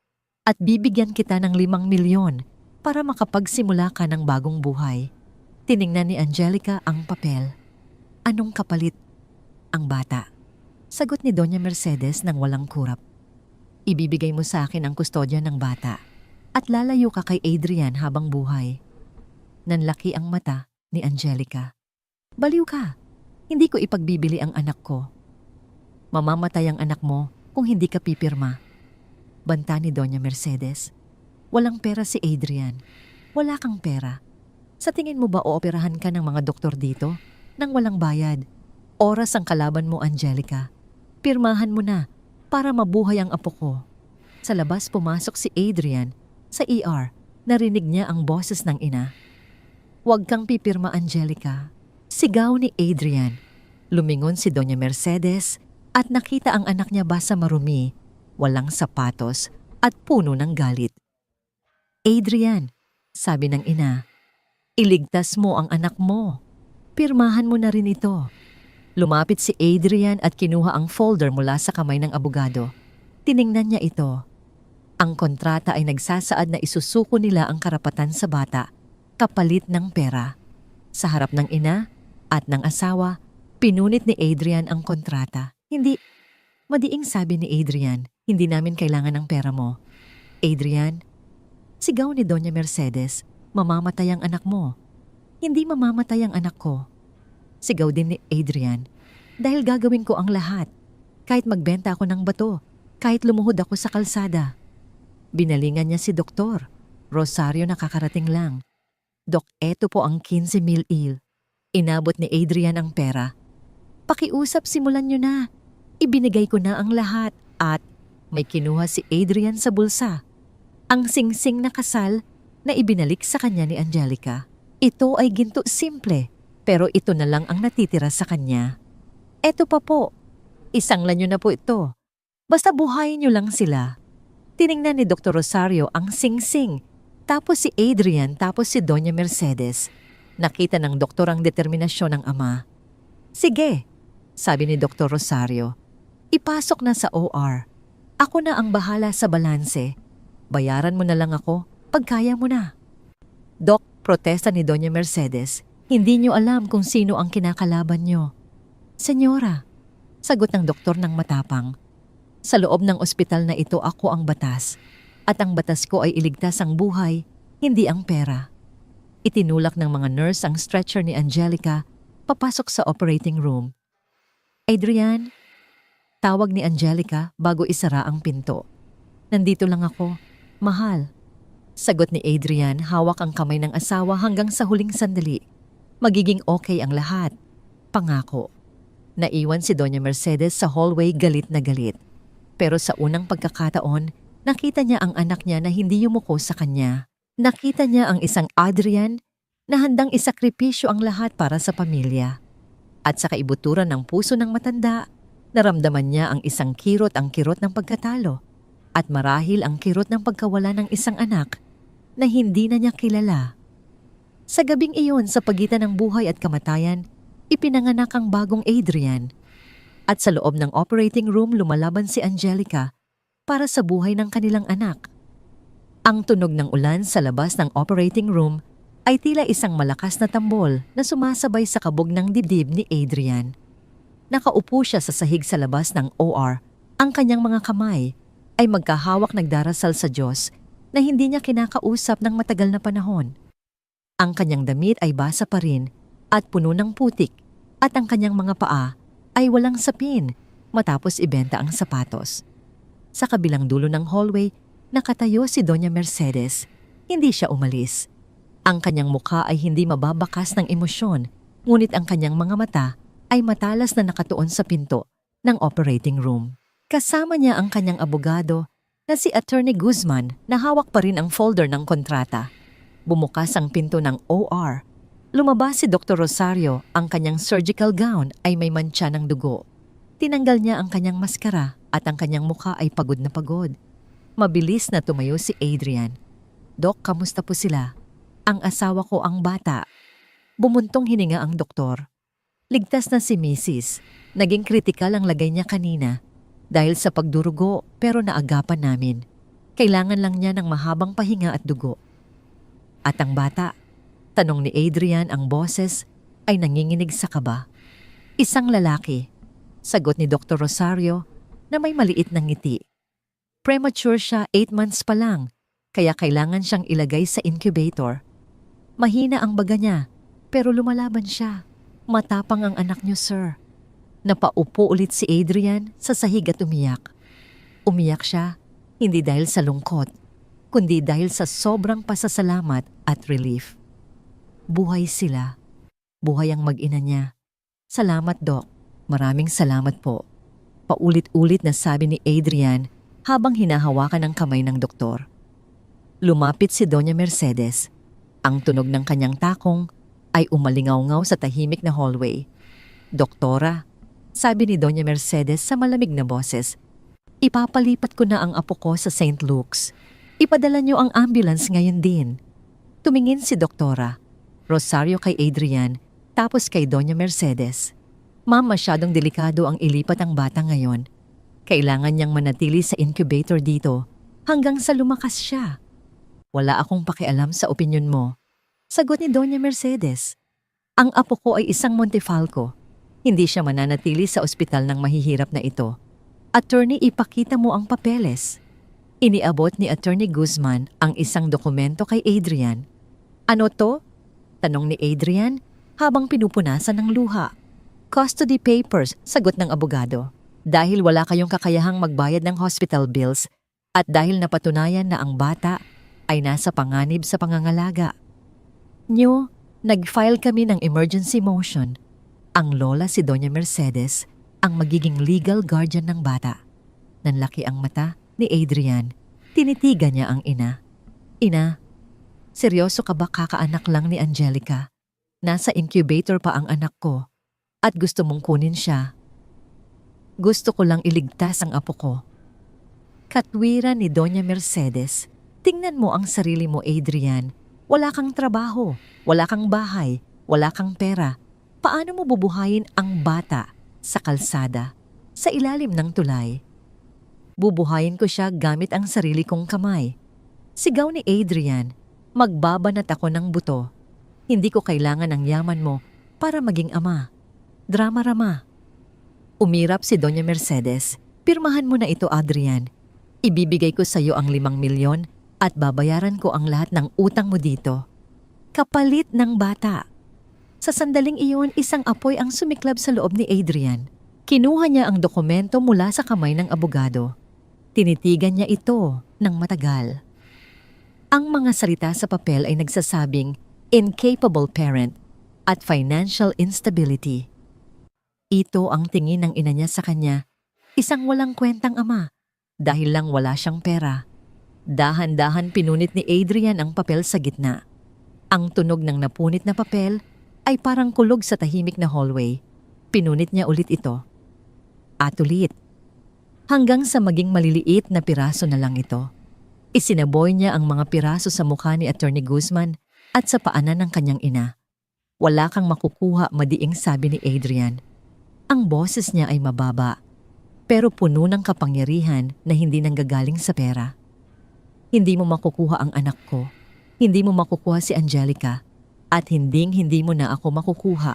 At bibigyan kita ng 5 milyon para makapagsimula ka ng bagong buhay. Tiningnan ni Angelica ang papel. Anong kapalit? Ang bata. Sagot ni Doña Mercedes nang walang kurap. Ibibigay mo sa akin ang kustodya ng bata at lalayo ka kay Adrian habang buhay. Nanlaki ang mata ni Angelica. Baliw ka. Hindi ko ipagbibili ang anak ko. Mamamatay ang anak mo kung hindi ka pipirma. Banta ni Doña Mercedes. Walang pera si Adrian. Wala kang pera. Sa tingin mo ba ooperahan ka ng mga doktor dito nang walang bayad? Oras ang kalaban mo, Angelica. Pirmahan mo na para mabuhay ang apo ko. Sa labas pumasok si Adrian. Sa ER, narinig niya ang boses ng ina. Huwag kang pipirma, Angelica. Sigaw ni Adrian. Lumingon si Doña Mercedes at nakita ang anak niya basa marumi, walang sapatos at puno ng galit. Adrian, sabi ng ina, iligtas mo ang anak mo. Pirmahan mo na rin ito. Lumapit si Adrian at kinuha ang folder mula sa kamay ng abogado. Tiningnan niya ito. Ang kontrata ay nagsasaad na isusuko nila ang karapatan sa bata, kapalit ng pera. Sa harap ng ina at ng asawa, pinunit ni Adrian ang kontrata. Hindi, madiing sabi ni Adrian, hindi namin kailangan ng pera mo. Adrian, sigaw ni Doña Mercedes, mamamatay ang anak mo. Hindi mamamatay ang anak ko. Sigaw din ni Adrian. Dahil gagawin ko ang lahat. Kahit magbenta ako ng bato. Kahit lumuhod ako sa kalsada. Binalingan niya si Doktor. Rosario nakakarating lang. Dok, eto po ang 15,000. Inabot ni Adrian ang pera. Pakiusap, simulan niyo na. Ibinigay ko na ang lahat at may kinuha si Adrian sa bulsa. Ang singsing na kasal na ibinalik sa kanya ni Angelica. Ito ay ginto simple, pero ito na lang ang natitira sa kanya. Eto pa po, isanglan niyo na po ito. Basta buhayin niyo lang sila. Tiningnan ni Dr. Rosario ang singsing, tapos si Adrian, tapos si Doña Mercedes. Nakita ng doktor ang determinasyon ng ama. Sige, sabi ni Dr. Rosario. Ipasok na sa OR. Ako na ang bahala sa balanse. Bayaran mo na lang ako pag kaya mo na. Dok, protesta ni Doña Mercedes. Hindi niyo alam kung sino ang kinakalaban niyo. Senyora, sagot ng doktor ng matapang. Sa loob ng ospital na ito ako ang batas. At ang batas ko ay iligtas ang buhay, hindi ang pera. Itinulak ng mga nurse ang stretcher ni Angelica papasok sa operating room. Adrian, tawag ni Angelica bago isara ang pinto. Nandito lang ako, mahal. Sagot ni Adrian, hawak ang kamay ng asawa hanggang sa huling sandali. Magiging okay ang lahat. Pangako. Naiwan si Doña Mercedes sa hallway galit na galit. Pero sa unang pagkakataon, nakita niya ang anak niya na hindi yumuko sa kanya. Nakita niya ang isang Adrian na handang isakripisyo ang lahat para sa pamilya. At sa kaibuturan ng puso ng matanda, naramdaman niya ang isang kirot ng pagkatalo at marahil ang kirot ng pagkawala ng isang anak na hindi na niya kilala. Sa gabing iyon sa pagitan ng buhay at kamatayan, ipinanganak ang bagong Adrian. At sa loob ng operating room lumalaban si Angelica para sa buhay ng kanilang anak. Ang tunog ng ulan sa labas ng operating room ay tila isang malakas na tambol na sumasabay sa kabog ng dibdib ni Adrian. Nakaupo siya sa sahig sa labas ng OR. Ang kanyang mga kamay ay magkahawak nagdarasal sa Diyos na hindi niya kinakausap ng matagal na panahon. Ang kanyang damit ay basa pa rin at puno ng putik at ang kanyang mga paa ay walang sapin matapos ibenta ang sapatos. Sa kabilang dulo ng hallway, nakatayo si Doña Mercedes. Hindi siya umalis. Ang kanyang mukha ay hindi mababakas ng emosyon, ngunit ang kanyang mga mata ay matalas na nakatuon sa pinto ng operating room. Kasama niya ang kanyang abogado na si Attorney Guzman na hawak pa rin ang folder ng kontrata. Bumukas ang pinto ng OR. Lumabas si Dr. Rosario, ang kanyang surgical gown ay may mantsa ng dugo. Tinanggal niya ang kanyang maskara at ang kanyang mukha ay pagod na pagod. Mabilis na tumayo si Adrian. Dok, kamusta po sila? Ang asawa ko ang bata. Bumuntong hininga ang doktor. Ligtas na si Mrs. Naging kritikal ang lagay niya kanina dahil sa pagdurugo pero naagapan namin. Kailangan lang niya ng mahabang pahinga at dugo. At ang bata? Tanong ni Adrian, ang boses ay nanginginig sa kaba. Isang lalaki. Sagot ni Dr. Rosario na may maliit na ngiti. Premature siya, 8 months pa lang, kaya kailangan siyang ilagay sa incubator. Mahina ang baga niya, pero lumalaban siya. Matapang ang anak niyo, sir. Napaupo ulit si Adrian sa sahig at umiyak. Umiyak siya, hindi dahil sa lungkot, kundi dahil sa sobrang pasasalamat at relief. Buhay sila. Buhay ang mag-ina niya. Salamat, Doc. Maraming salamat po. Paulit-ulit na sabi ni Adrian habang hinahawakan ang kamay ng doktor. Lumapit si Doña Mercedes. Ang tunog ng kanyang takong ay umalingaw-ngaw sa tahimik na hallway. Doktora, sabi ni Doña Mercedes sa malamig na boses, ipapalipat ko na ang apo ko sa St. Luke's. Ipadala niyo ang ambulance ngayon din. Tumingin si Doktora, Rosario kay Adrian, tapos kay Doña Mercedes. Ma'am, masyadong delikado ang ilipat ang bata ngayon. Kailangan niyang manatili sa incubator dito hanggang sa lumakas siya. Wala akong pakialam sa opinyon mo. Sagot ni Doña Mercedes. Ang apo ko ay isang Montefalco. Hindi siya mananatili sa ospital ng mahihirap na ito. Attorney, ipakita mo ang papeles. Iniabot ni Attorney Guzman ang isang dokumento kay Adrian. Ano to? Tanong ni Adrian habang pinupunasan ng luha. Custody papers, sagot ng abogado. Dahil wala kayong kakayahang magbayad ng hospital bills at dahil napatunayan na ang bata ay nasa panganib sa pangangalaga. Nyo, nag-file kami ng emergency motion. Ang lola si Doña Mercedes ang magiging legal guardian ng bata. Nanlaki ang mata ni Adrian. Tinitigan niya ang ina. Ina, seryoso ka ba kakaanak lang ni Angelica? Nasa incubator pa ang anak ko at gusto mong kunin siya. Gusto ko lang iligtas ang apo ko. Katwiran ni Doña Mercedes. Tingnan mo ang sarili mo, Adrian. Wala kang trabaho, wala kang bahay, wala kang pera. Paano mo bubuhayin ang bata sa kalsada, sa ilalim ng tulay? Bubuhayin ko siya gamit ang sarili kong kamay. Sigaw ni Adrian, magbabanat ako ng buto. Hindi ko kailangan ng yaman mo para maging ama. Drama-rama. Umirap si Doña Mercedes. Pirmahan mo na ito, Adrian. Ibibigay ko sa iyo ang 5 milyon at babayaran ko ang lahat ng utang mo dito. Kapalit ng bata. Sa sandaling iyon, isang apoy ang sumiklab sa loob ni Adrian. Kinuha niya ang dokumento mula sa kamay ng abogado. Tinitigan niya ito ng matagal. Ang mga salita sa papel ay nagsasabing incapable parent at financial instability. Ito ang tingin ng ina niya sa kanya, isang walang kwentang ama dahil lang wala siyang pera. Dahan-dahan pinunit ni Adrian ang papel sa gitna. Ang tunog ng napunit na papel ay parang kulog sa tahimik na hallway. Pinunit niya ulit ito. At ulit. Hanggang sa maging maliliit na piraso na lang ito. Isinaboy niya ang mga piraso sa mukha ni Attorney Guzman at sa paanan ng kanyang ina. Wala kang makukuha, madiing sabi ni Adrian. Ang boses niya ay mababa, pero puno ng kapangyarihan na hindi nanggagaling sa pera. Hindi mo makukuha ang anak ko. Hindi mo makukuha si Angelica. At hindi mo na ako makukuha.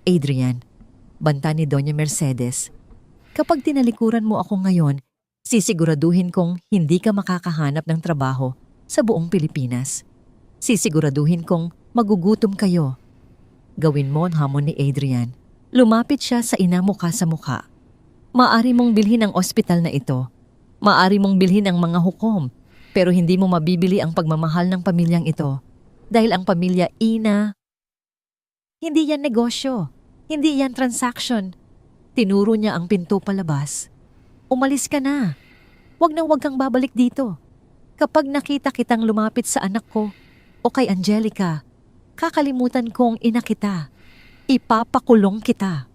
Adrian, banta ni Doña Mercedes. Kapag tinalikuran mo ako ngayon, sisiguraduhin kong hindi ka makakahanap ng trabaho sa buong Pilipinas. Sisiguraduhin kong magugutom kayo. Gawin mo ang hamon ni Adrian. Lumapit siya sa ina mukha sa mukha. Maari mong bilhin ang ospital na ito. Maari mong bilhin ang mga hukom. Pero hindi mo mabibili ang pagmamahal ng pamilyang ito. Dahil ang pamilya ina, hindi yan negosyo, hindi yan transaction. Tinuro niya ang pinto palabas. Umalis ka na. Huwag kang babalik dito. Kapag nakita kitang lumapit sa anak ko o kay Angelica, kakalimutan kong ina kita. Ipapakulong kita.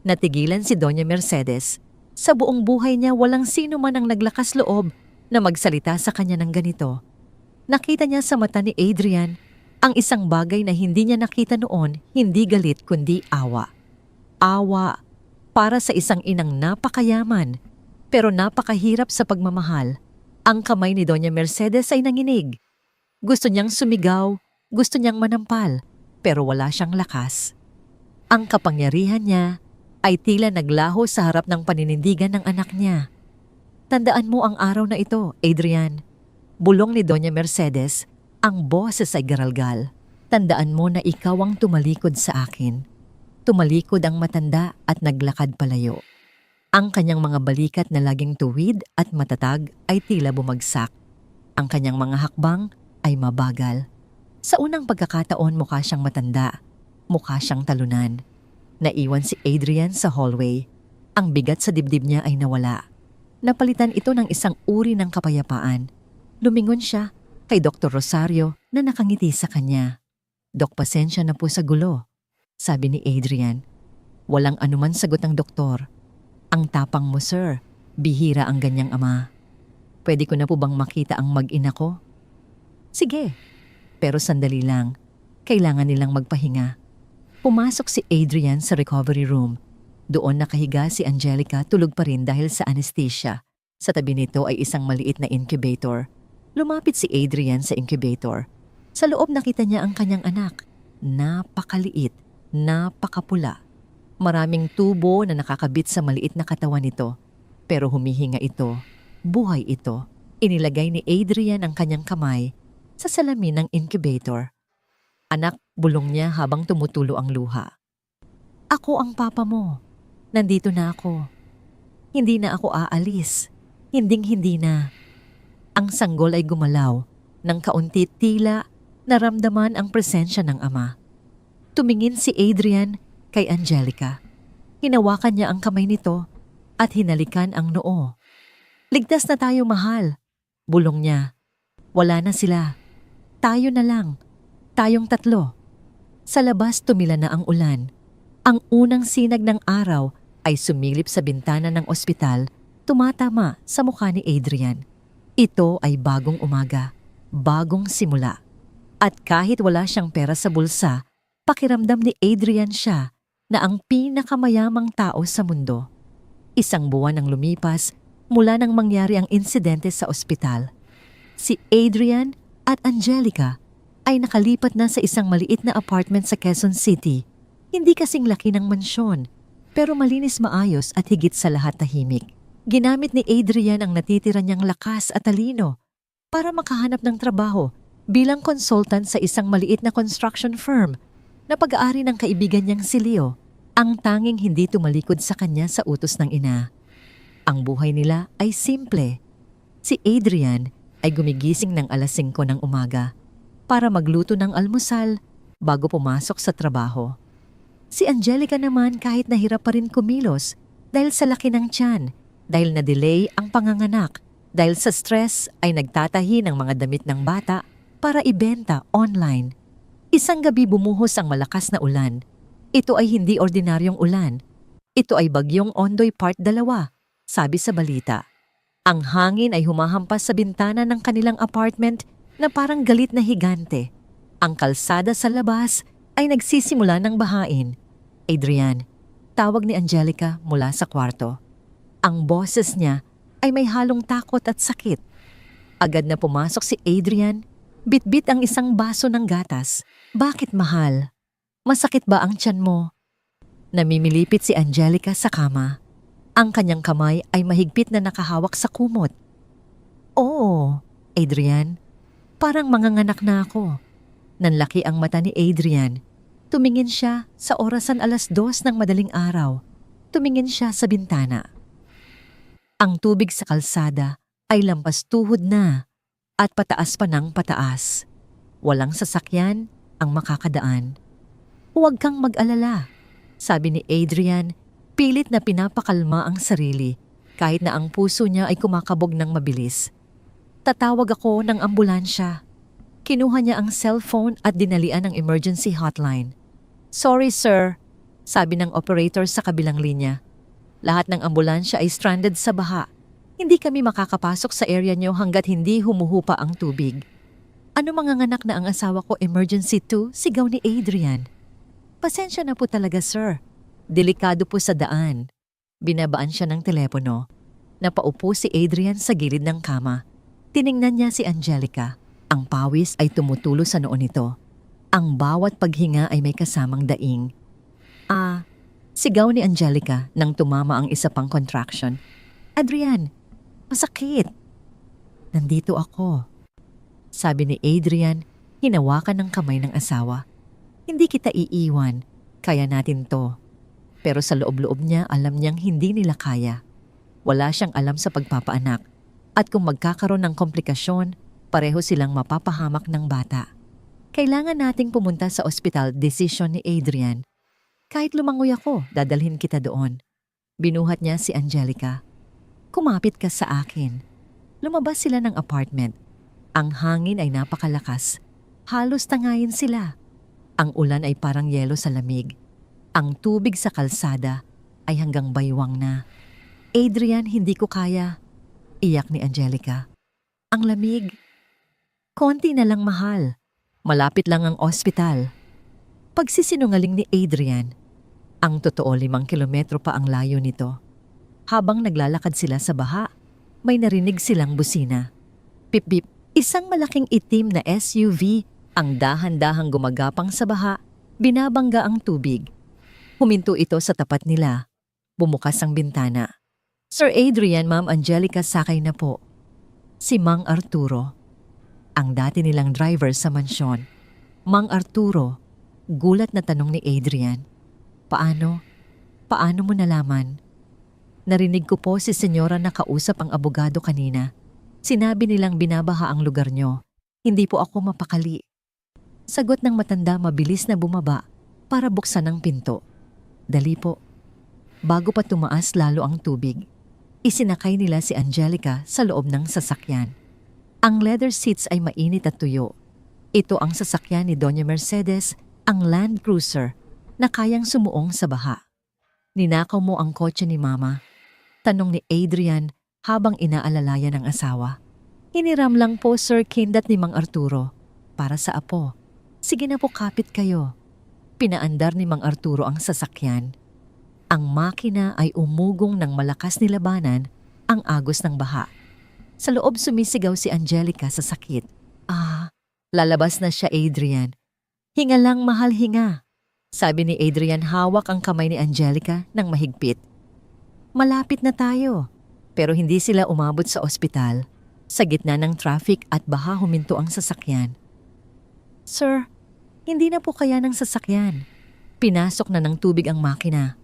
Natigilan si Doña Mercedes. Sa buong buhay niya walang sino man ang naglakas loob na magsalita sa kanya ng ganito. Nakita niya sa mata ni Adrian ang isang bagay na hindi niya nakita noon, hindi galit kundi awa. Awa para sa isang inang napakayaman pero napakahirap sa pagmamahal. Ang kamay ni Doña Mercedes ay nanginig. Gusto niyang sumigaw, gusto niyang manampal, pero wala siyang lakas. Ang kapangyarihan niya ay tila naglaho sa harap ng paninindigan ng anak niya. Tandaan mo ang araw na ito, Adrian. Bulong ni Doña Mercedes, ang boses ay garalgal. Tandaan mo na ikaw ang tumalikod sa akin. Tumalikod ang matanda at naglakad palayo. Ang kanyang mga balikat na laging tuwid at matatag ay tila bumagsak. Ang kanyang mga hakbang ay mabagal. Sa unang pagkakataon mukha siyang matanda, mukha siyang talunan. Naiwan si Adrian sa hallway. Ang bigat sa dibdib niya ay nawala. Napalitan ito ng isang uri ng kapayapaan. Lumingon siya kay Dr. Rosario na nakangiti sa kanya. Dok, pasensya na po sa gulo, sabi ni Adrian. Walang anuman sagot ng doktor. Ang tapang mo, sir. Bihira ang ganyang ama. Pwede ko na po bang makita ang mag-ina ko? Sige, pero sandali lang. Kailangan nilang magpahinga. Pumasok si Adrian sa recovery room. Doon nakahiga si Angelica, tulog pa rin dahil sa anesthesia. Sa tabi nito ay isang maliit na incubator. Lumapit si Adrian sa incubator. Sa loob nakita niya ang kanyang anak. Napakaliit, napakapula. Maraming tubo na nakakabit sa maliit na katawan nito. Pero humihinga ito, buhay ito. Inilagay ni Adrian ang kanyang kamay sa salamin ng incubator. Anak, Bulong niya habang tumutulo ang luha. Ako ang papa mo. Nandito na ako. Hindi na ako aalis. Hinding-hindi na. Ang sanggol ay gumalaw. Nang kaunti tila, naramdaman ang presensya ng ama. Tumingin si Adrian kay Angelica. Hinawakan niya ang kamay nito at hinalikan ang noo. Ligtas na tayo, mahal. Bulong niya. Wala na sila. Tayo na lang. Tayong tatlo. Sa labas tumila na ang ulan. Ang unang sinag ng araw ay sumilip sa bintana ng ospital, tumatama sa mukha ni Adrian. Ito ay bagong umaga, bagong simula. At kahit wala siyang pera sa bulsa, pakiramdam ni Adrian siya na ang pinakamayamang tao sa mundo. Isang buwan ang lumipas mula nang mangyari ang insidente sa ospital. Si Adrian at Angelica ay nakalipat na sa isang maliit na apartment sa Quezon City. Hindi kasing laki ng mansyon, pero malinis, maayos at higit sa lahat tahimik. Ginamit ni Adrian ang natitira niyang lakas at talino para makahanap ng trabaho bilang consultant sa isang maliit na construction firm na pag-aari ng kaibigan niyang si Leo, ang tanging hindi tumalikod sa kanya sa utos ng ina. Ang buhay nila ay simple. Si Adrian ay gumigising ng alas 5 ng umaga para magluto ng almusal bago pumasok sa trabaho. Si Angelica naman kahit nahirap pa rin kumilos dahil sa laki ng tiyan, dahil na-delay ang panganganak, dahil sa stress ay nagtatahi ng mga damit ng bata para ibenta online. Isang gabi bumuhos ang malakas na ulan. Ito ay hindi ordinaryong ulan. Ito ay bagyong Ondoy Part 2, sabi sa balita. Ang hangin ay humahampas sa bintana ng kanilang apartment na parang galit na higante. Ang kalsada sa labas ay nagsisimula ng bahain. Adrian, tawag ni Angelica mula sa kwarto. Ang boses niya ay may halong takot at sakit. Agad na pumasok si Adrian, bitbit ang isang baso ng gatas. Bakit, mahal? Masakit ba ang tiyan mo? Namimilipit si Angelica sa kama. Ang kanyang kamay ay mahigpit na nakahawak sa kumot. Oo, Adrian, parang manganganak na ako. Nanlaki ang mata ni Adrian. Tumingin siya sa orasan 2:00 ng madaling araw. Tumingin siya sa bintana. Ang tubig sa kalsada ay lampas tuhod na at pataas pa ng pataas. Walang sasakyan ang makakadaan. Huwag kang mag-alala, sabi ni Adrian, pilit na pinapakalma ang sarili kahit na ang puso niya ay kumakabog ng mabilis. Tatawag ako ng ambulansya. Kinuha niya ang cellphone at dinalian ang emergency hotline. Sorry sir, sabi ng operator sa kabilang linya. Lahat ng ambulansya ay stranded sa baha. Hindi kami makakapasok sa area niyo hanggat hindi humuhupa ang tubig. Ano manganganak na ang asawa ko, emergency 2, sigaw ni Adrian. Pasensya na po talaga sir. Delikado po sa daan. Binabaan siya ng telepono. Napaupo si Adrian sa gilid ng kama. Tiningnan niya si Angelica. Ang pawis ay tumutulo sa noo nito. Ang bawat paghinga ay may kasamang daing. Sigaw ni Angelica nang tumama ang isa pang contraction. Adrian, masakit. Nandito ako. Sabi ni Adrian, hinawakan ng kamay ng asawa. Hindi kita iiwan, kaya natin to. Pero sa loob-loob niya alam niyang hindi nila kaya. Wala siyang alam sa pagpapaanak. At kung magkakaroon ng komplikasyon, pareho silang mapapahamak ng bata. Kailangan nating pumunta sa ospital, desisyon ni Adrian. Kahit lumangoy ako, dadalhin kita doon. Binuhat niya si Angelica. Kumapit ka sa akin. Lumabas sila ng apartment. Ang hangin ay napakalakas. Halos tangayin sila. Ang ulan ay parang yelo sa lamig. Ang tubig sa kalsada ay hanggang baywang na. Adrian, hindi ko kaya. Iyak ni Angelica. Ang lamig. Konti na lang, mahal. Malapit lang ang ospital. Pagsisinungaling ni Adrian. Ang totoo 5 kilometro pa ang layo nito. Habang naglalakad sila sa baha, may narinig silang busina. Pip-pip, isang malaking itim na SUV ang dahan-dahang gumagapang sa baha, binabangga ang tubig. Huminto ito sa tapat nila. Bumukas ang bintana. Sir Adrian, Ma'am Angelica, sakay na po. Si Mang Arturo. Ang dati nilang driver sa mansyon. Mang Arturo, Gulat na tanong ni Adrian. Paano? Paano mo nalaman? Narinig ko po si senyora na kausap ang abogado kanina. Sinabi nilang binabaha ang lugar nyo. Hindi po ako mapakali. Sagot ng matanda mabilis na bumaba para buksan ang pinto. Dali po. Bago pa tumaas lalo ang tubig, isinakay nila si Angelica sa loob ng sasakyan. Ang leather seats ay mainit at tuyo. Ito ang sasakyan ni Doña Mercedes, ang Land Cruiser, na kayang sumuong sa baha. Ninakaw mo ang kotse ni Mama? Tanong ni Adrian habang inaalalayan ng asawa. Hiniram lang po Sir Kindat ni Mang Arturo. Para sa apo. Sige na po kapit kayo. Pinaandar ni Mang Arturo ang sasakyan. Ang makina ay umugong ng malakas nilabanan ang agos ng baha. Sa loob sumisigaw si Angelica sa sakit. Lalabas na siya Adrian. Hinga lang mahal hinga. Sabi ni Adrian hawak ang kamay ni Angelica ng mahigpit. Malapit na tayo. Pero hindi sila umabot sa ospital. Sa gitna ng traffic at baha huminto ang sasakyan. Sir, hindi na po kaya ng sasakyan. Pinasok na ng tubig ang makina.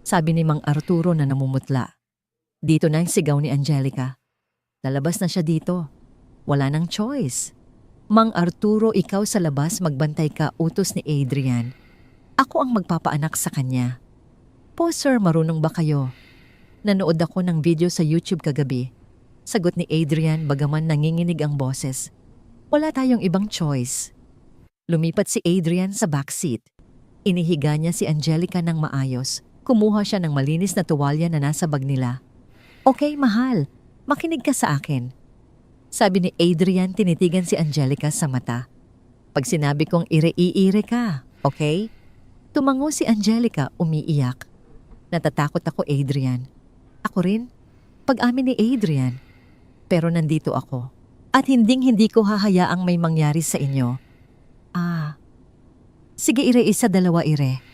Sabi ni Mang Arturo na namumutla. Dito na ang sigaw ni Angelica. Lalabas na siya dito. Wala nang choice. Mang Arturo, ikaw sa labas magbantay ka, utos ni Adrian. Ako ang magpapaanak sa kanya. Po sir, marunong ba kayo? Nanood ako ng video sa YouTube kagabi. Sagot ni Adrian bagaman nanginginig ang boses. Wala tayong ibang choice. Lumipat si Adrian sa backseat. Inihiga niya si Angelica ng maayos. Kumuha siya ng malinis na tuwalya na nasa bag nila. Okay, mahal. Makinig ka sa akin. Sabi ni Adrian tinitigan si Angelica sa mata. Pag sinabi kong ire-iire ka, okay? Tumango si Angelica umiiyak. Natatakot ako Adrian. Ako rin? Pag-amin ni Adrian. Pero nandito ako. At hinding-hindi ko hahayaang may mangyari sa inyo. Sige ire isa dalawa ire.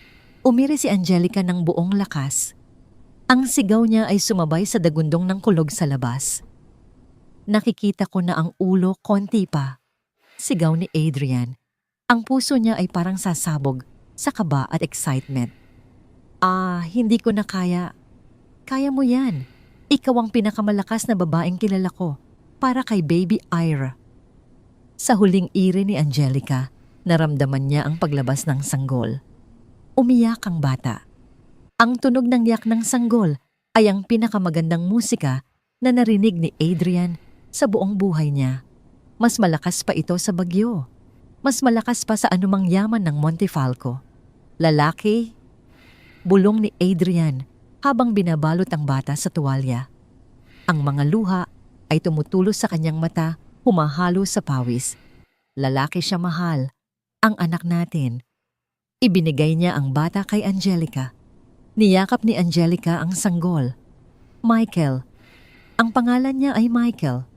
Umiri si Angelica ng buong lakas. Ang sigaw niya ay sumabay sa dagundong ng kulog sa labas. Nakikita ko na ang ulo konti pa. Sigaw ni Adrian. Ang puso niya ay parang sasabog sa kaba at excitement. Hindi ko na kaya. Kaya mo yan. Ikaw ang pinakamalakas na babaeng kilala ko para kay baby Ira. Sa huling ire ni Angelica, naramdaman niya ang paglabas ng sanggol. Umiyak ang bata. Ang tunog ng yak ng sanggol ay ang pinakamagandang musika na narinig ni Adrian sa buong buhay niya. Mas malakas pa ito sa bagyo. Mas malakas pa sa anumang yaman ng Montefalco. Lalaki? Bulong ni Adrian habang binabalot ang bata sa tuwalya. Ang mga luha ay tumutulos sa kanyang mata, humahalo sa pawis. Lalaki siya mahal, ang anak natin. Ibinigay niya ang bata kay Angelica. Niyakap ni Angelica ang sanggol. Michael. Ang pangalan niya ay Michael.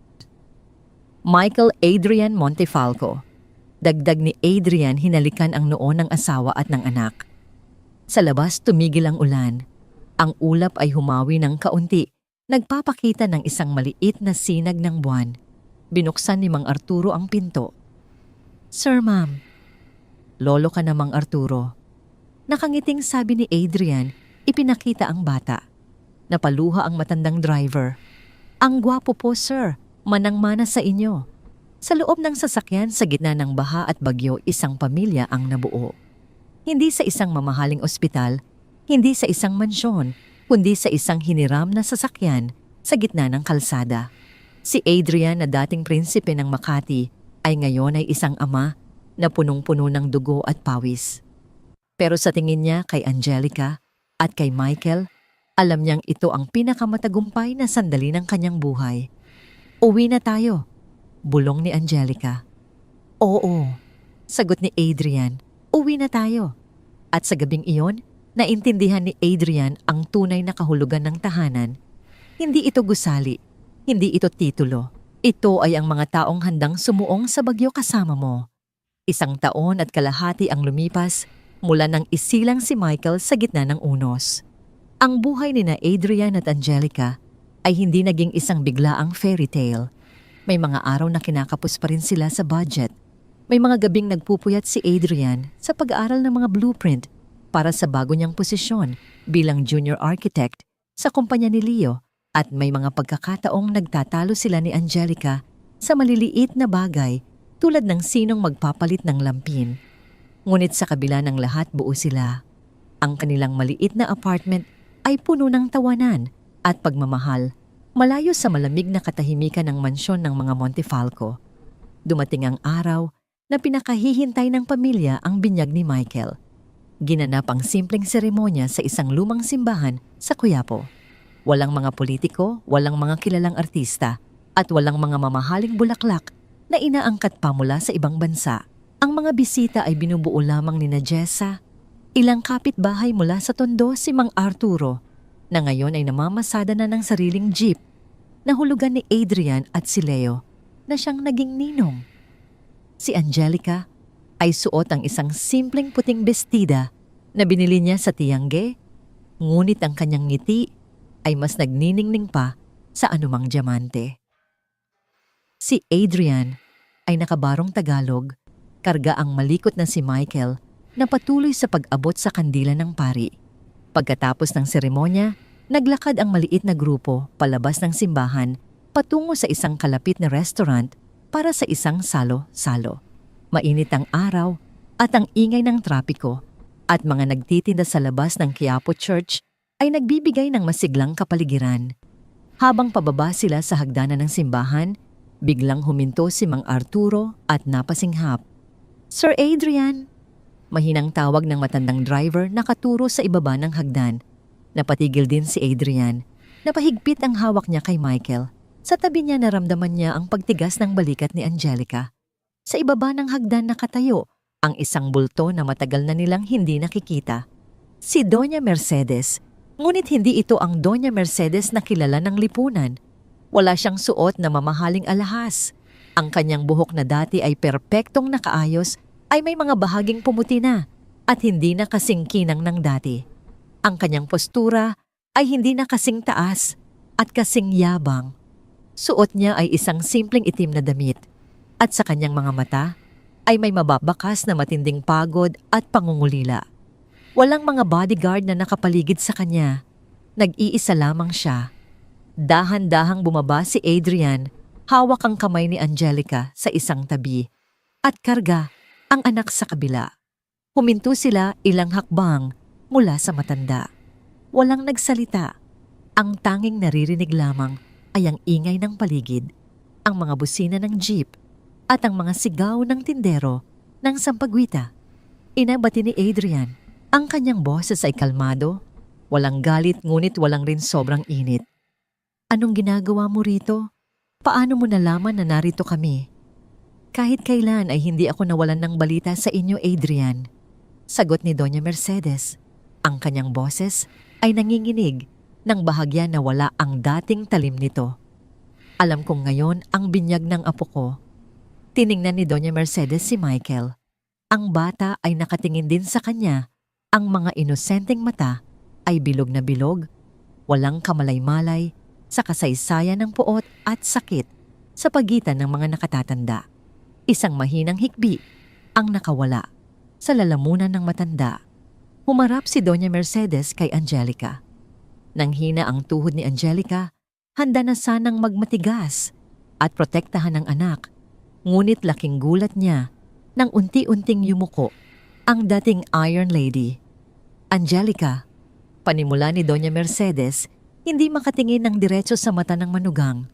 Michael Adrian Montefalco. Dagdag ni Adrian hinalikan ang noo ng asawa at ng anak. Sa labas tumigil ang ulan. Ang ulap ay humawi ng kaunti. Nagpapakita ng isang maliit na sinag ng buwan. Binuksan ni Mang Arturo ang pinto. Sir, ma'am. Lolo ka na, Mang Arturo. Nakangiting sabi ni Adrian, ipinakita ang bata. Napaluha ang matandang driver. Ang gwapo po, sir. Manang-mana sa inyo. Sa loob ng sasakyan sa gitna ng baha at bagyo, isang pamilya ang nabuo. Hindi sa isang mamahaling ospital, hindi sa isang mansyon, kundi sa isang hiniram na sasakyan sa gitna ng kalsada. Si Adrian na dating prinsipe ng Makati ay ngayon ay isang ama na punong-puno ng dugo at pawis. Pero sa tingin niya kay Angelica at kay Michael, alam niyang ito ang pinakamatagumpay na sandali ng kanyang buhay. Uwi na tayo, bulong ni Angelica. Oo, sagot ni Adrian, uwi na tayo. At sa gabing iyon, naintindihan ni Adrian ang tunay na kahulugan ng tahanan. Hindi ito gusali, hindi ito titulo. Ito ay ang mga taong handang sumuong sa bagyo kasama mo. 1 taon at kalahati ang lumipas mula nang isilang si Michael sa gitna ng unos. Ang buhay ni na Adrian at Angelica ay hindi naging isang biglaang fairy tale. May mga araw na kinakapos pa rin sila sa budget. May mga gabing nagpupuyat si Adrian sa pag-aaral ng mga blueprint para sa bago niyang posisyon bilang junior architect sa kumpanya ni Leo, at may mga pagkakataong nagtatalo sila ni Angelica sa maliliit na bagay tulad ng sinong magpapalit ng lampin. Ngunit sa kabila ng lahat, buo sila. Ang kanilang maliit na apartment ay puno ng tawanan at pagmamahal, malayo sa malamig na katahimikan ng mansyon ng mga Montefalco. Dumating ang araw na pinakahihintay ng pamilya, ang binyag ni Michael. Ginanap ang simpleng seremonya sa isang lumang simbahan sa Quiapo. Walang mga politiko, walang mga kilalang artista, at walang mga mamahaling bulaklak na inaangkat pa mula sa ibang bansa. Ang mga bisita ay binubuo lamang ni Jessa, ilang kapitbahay mula sa Tondo, si Mang Arturo, na ngayon ay namamasada na ng sariling jeep, na hulugan ni Adrian, at si Leo, na siyang naging ninong. Si Angelica ay suot ang isang simpleng puting bestida na binili niya sa Tiangge, ngunit ang kanyang ngiti ay mas nagniningning pa sa anumang diamante. Si Adrian ay nakabarong Tagalog, karga ang malikot na si Michael na patuloy sa pag-abot sa kandila ng pari. Pagkatapos ng seremonya, naglakad ang maliit na grupo palabas ng simbahan patungo sa isang kalapit na restaurant para sa isang salo-salo. Mainit ang araw at ang ingay ng trapiko, at mga nagtitinda sa labas ng Quiapo Church ay nagbibigay ng masiglang kapaligiran. Habang pababa sila sa hagdanan ng simbahan, biglang huminto si Mang Arturo at napasinghap. "Sir Adrian!" Mahinang tawag ng matandang driver na katuro sa ibaba ng hagdan. Napatigil din si Adrian. Napahigpit ang hawak niya kay Michael. Sa tabi niya naramdaman niya ang pagtigas ng balikat ni Angelica. Sa ibaba ng hagdan nakatayo ang isang bulto na matagal na nilang hindi nakikita. Si Doña Mercedes, ngunit hindi ito ang Doña Mercedes na kilala ng lipunan. Wala siyang suot na mamahaling alahas. Ang kanyang buhok na dati ay perpektong nakaayos ay may mga bahaging pumuti na at hindi na kasing kinang ng dati. Ang kanyang postura ay hindi na kasing taas at kasing yabang. Suot niya ay isang simpleng itim na damit, at sa kanyang mga mata ay may mababakas na matinding pagod at pangungulila. Walang mga bodyguard na nakapaligid sa kanya. Nag-iisa lamang siya. Dahan-dahang bumaba si Adrian, hawak ang kamay ni Angelica sa isang tabi, at karga ang anak sa kabila. Huminto sila ilang hakbang mula sa matanda. Walang nagsalita. Ang tanging naririnig lamang ay ang ingay ng paligid, ang mga busina ng jeep, at ang mga sigaw ng tindero ng sampagwita. Inabati ni Adrian. Ang kanyang boses ay kalmado, walang galit ngunit walang rin sobrang init. "Anong ginagawa mo rito? Paano mo nalaman na narito kami?" "Kahit kailan ay hindi ako nawalan ng balita sa inyo, Adrian," sagot ni Doña Mercedes. Ang kanyang boses ay nanginginig nang bahagya na wala ang dating talim nito. "Alam kong ngayon ang binyag ng apo ko." Tiningnan ni Doña Mercedes si Michael. Ang bata ay nakatingin din sa kanya. Ang mga inosenteng mata ay bilog na bilog, walang kamalay-malay sa kasaysayan ng puot at sakit sa pagitan ng mga nakatatanda. Isang mahinang hikbi ang nakawala sa lalamunan ng matanda. Humarap si Doña Mercedes kay Angelica. Nang hina ang tuhod ni Angelica, handa na sanang magmatigas at protektahan ang anak. Ngunit laking gulat niya nang unti-unting yumuko ang dating Iron Lady. "Angelica," panimula ni Doña Mercedes, hindi makatingin ng diretso sa mata ng manugang.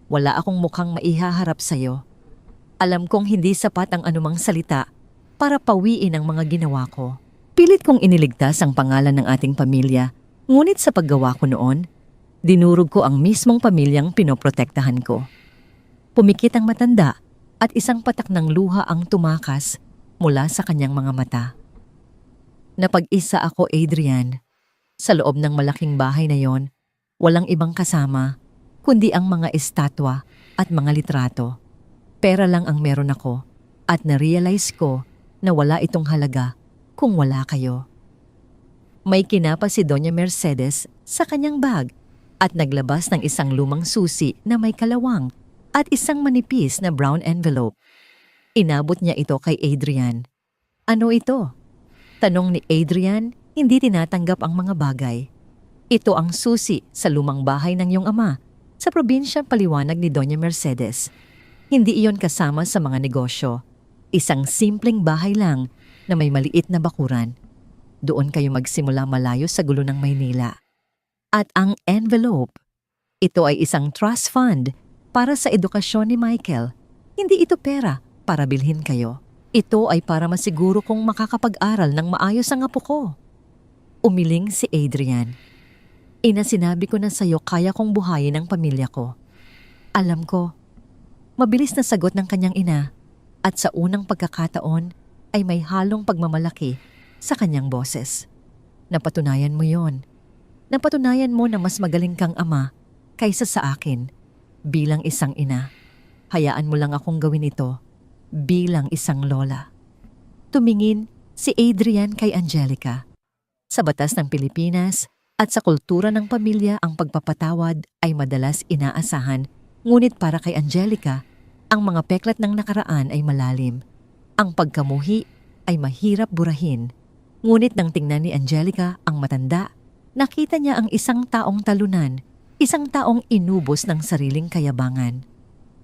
"Wala akong mukhang maihaharap sa'yo. Alam kong hindi sapat ang anumang salita para pawiin ang mga ginawa ko. Pilit kong iniligtas ang pangalan ng ating pamilya. Ngunit sa paggawa ko noon, dinurog ko ang mismong pamilyang pinoprotektahan ko." Pumikit ang matanda at isang patak ng luha ang tumakas mula sa kanyang mga mata. "Napag-isa ako, Adrian. Sa loob ng malaking bahay na yon, walang ibang kasama kundi ang mga estatwa at mga litrato. Pera lang ang meron ako at na-realize ko na wala itong halaga kung wala kayo." May kinapa si Doña Mercedes sa kanyang bag at naglabas ng isang lumang susi na may kalawang at isang manipis na brown envelope. Inabot niya ito kay Adrian. Ano ito? Tanong ni Adrian, hindi tinatanggap ang mga bagay. Ito ang susi sa lumang bahay ng iyong ama, sa probinsya, paliwanag ni Doña Mercedes. Hindi iyon kasama sa mga negosyo. Isang simpleng bahay lang na may maliit na bakuran. Doon kayo magsimula malayo sa gulo ng Maynila. At ang envelope, ito ay isang trust fund para sa edukasyon ni Michael. Hindi ito pera para bilhin kayo. Ito ay para masiguro kong makakapag-aral ng maayos ang apo ko. Umiling si Adrian. Ina, sinabi ko na sa'yo kaya kong buhayin ang pamilya ko. Alam ko. Mabilis na sagot ng kanyang ina at sa unang pagkakataon ay may halong pagmamalaki sa kanyang boses. Napatunayan mo yon. Napatunayan mo na mas magaling kang ama kaysa sa akin bilang isang ina. Hayaan mo lang akong gawin ito bilang isang lola. Tumingin si Adrian kay Angelica. Sa batas ng Pilipinas at sa kultura ng pamilya, ang pagpapatawad ay madalas inaasahan, ngunit para kay Angelica, ang mga peklat ng nakaraan ay malalim. Ang pagkamuhi ay mahirap burahin. Ngunit nang tingnan ni Angelica ang matanda, nakita niya ang isang taong talunan, isang taong inubos ng sariling kayabangan.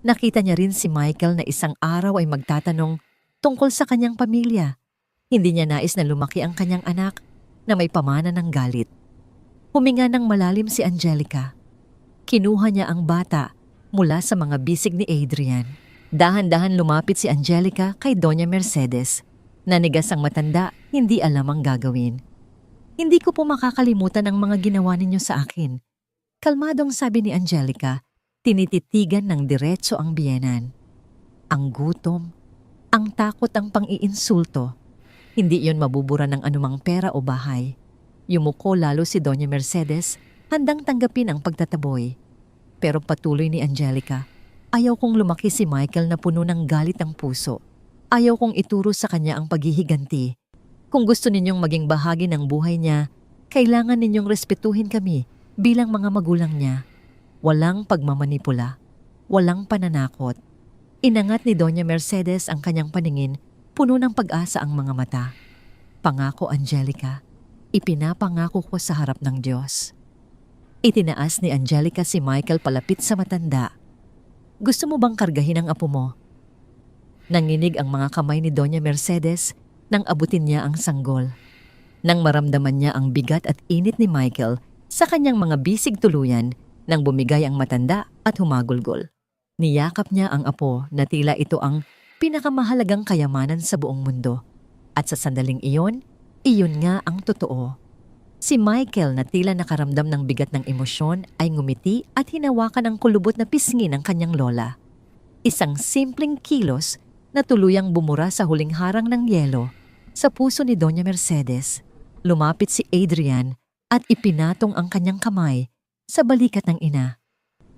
Nakita niya rin si Michael na isang araw ay magtatanong tungkol sa kanyang pamilya. Hindi niya nais na lumaki ang kanyang anak na may pamana ng galit. Huminga ng malalim si Angelica. Kinuha niya ang bata mula sa mga bisig ni Adrian. Dahan-dahan lumapit si Angelica kay Doña Mercedes. Nanigas ang matanda, hindi alam ang gagawin. Hindi ko po makakalimutan ang mga ginawa ninyo sa akin. Kalmadong sabi ni Angelica, tinititigan ng diretso ang biyenan. Ang gutom, ang takot, ang pang-iinsulto. Hindi iyon mabubura ng anumang pera o bahay. Yumuko lalo si Doña Mercedes, handang tanggapin ang pagtataboy. Pero patuloy ni Angelica, ayaw kong lumaki si Michael na puno ng galit ang puso. Ayaw kong ituro sa kanya ang paghihiganti. Kung gusto ninyong maging bahagi ng buhay niya, kailangan ninyong respetuhin kami bilang mga magulang niya. Walang pagmamanipula, walang pananakot. Inangat ni Doña Mercedes ang kanyang paningin, puno ng pag-asa ang mga mata. Pangako, Angelica. Ipinapangako ko sa harap ng Diyos. Itinaas ni Angelica si Michael palapit sa matanda. Gusto mo bang kargahin ang apo mo? Nanginig ang mga kamay ni Doña Mercedes nang abutin niya ang sanggol. Nang maramdaman niya ang bigat at init ni Michael sa kanyang mga bisig tuluyan, nang bumigay ang matanda at humagulgol. Niyakap niya ang apo na tila ito ang pinakamahalagang kayamanan sa buong mundo. At sa sandaling iyon, iyon nga ang totoo. Si Michael na tila nakaramdam ng bigat ng emosyon ay ngumiti at hinawakan ang kulubot na pisngi ng kanyang lola. Isang simpleng kilos na tuluyang bumura sa huling harang ng yelo sa puso ni Doña Mercedes. Lumapit si Adrian at ipinatong ang kanyang kamay sa balikat ng ina.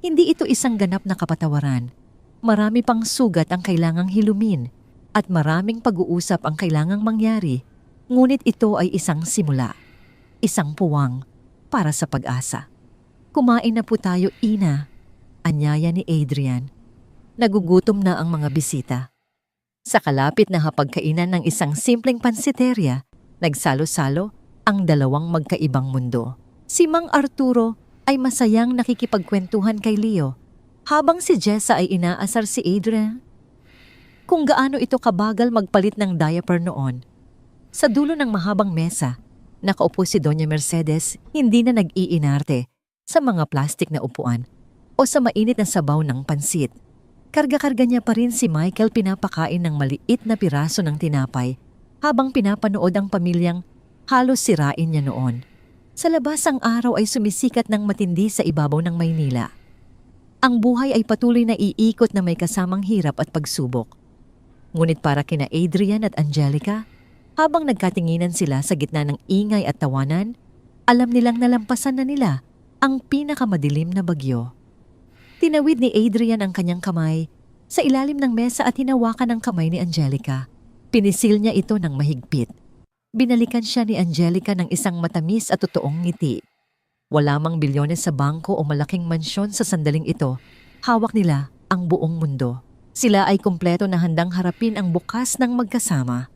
Hindi ito isang ganap na kapatawaran. Marami pang sugat ang kailangang hilumin at maraming pag-uusap ang kailangang mangyari. Ngunit ito ay isang simula, isang puwang para sa pag-asa. Kumain na po tayo, ina, anyaya ni Adrian. Nagugutom na ang mga bisita. Sa kalapit na hapagkainan ng isang simpleng pansiteria, nagsalo-salo ang dalawang magkaibang mundo. Si Mang Arturo ay masayang nakikipagkwentuhan kay Leo, habang si Jessa ay inaasar si Adrian kung gaano ito kabagal magpalit ng diaper noon. Sa dulo ng mahabang mesa, nakaupo si Doña Mercedes, hindi na nag-iinarte sa mga plastik na upuan o sa mainit na sabaw ng pansit. Karga-karga niya pa rin si Michael, pinapakain ng maliit na piraso ng tinapay habang pinapanood ang pamilyang halos sirain niya noon. Sa labas, ang araw ay sumisikat ng matindi sa ibabaw ng Maynila. Ang buhay ay patuloy na iikot na may kasamang hirap at pagsubok. Ngunit para kina Adrian at Angelica, habang nagkatinginan sila sa gitna ng ingay at tawanan, alam nilang nalampasan na nila ang pinakamadilim na bagyo. Tinawid ni Adrian ang kanyang kamay sa ilalim ng mesa at hinawakan ang kamay ni Angelica. Pinisil niya ito ng mahigpit. Binalikan siya ni Angelica ng isang matamis at totoong ngiti. Wala mang bilyones sa bangko o malaking mansyon sa sandaling ito, hawak nila ang buong mundo. Sila ay kumpleto na handang harapin ang bukas ng magkasama.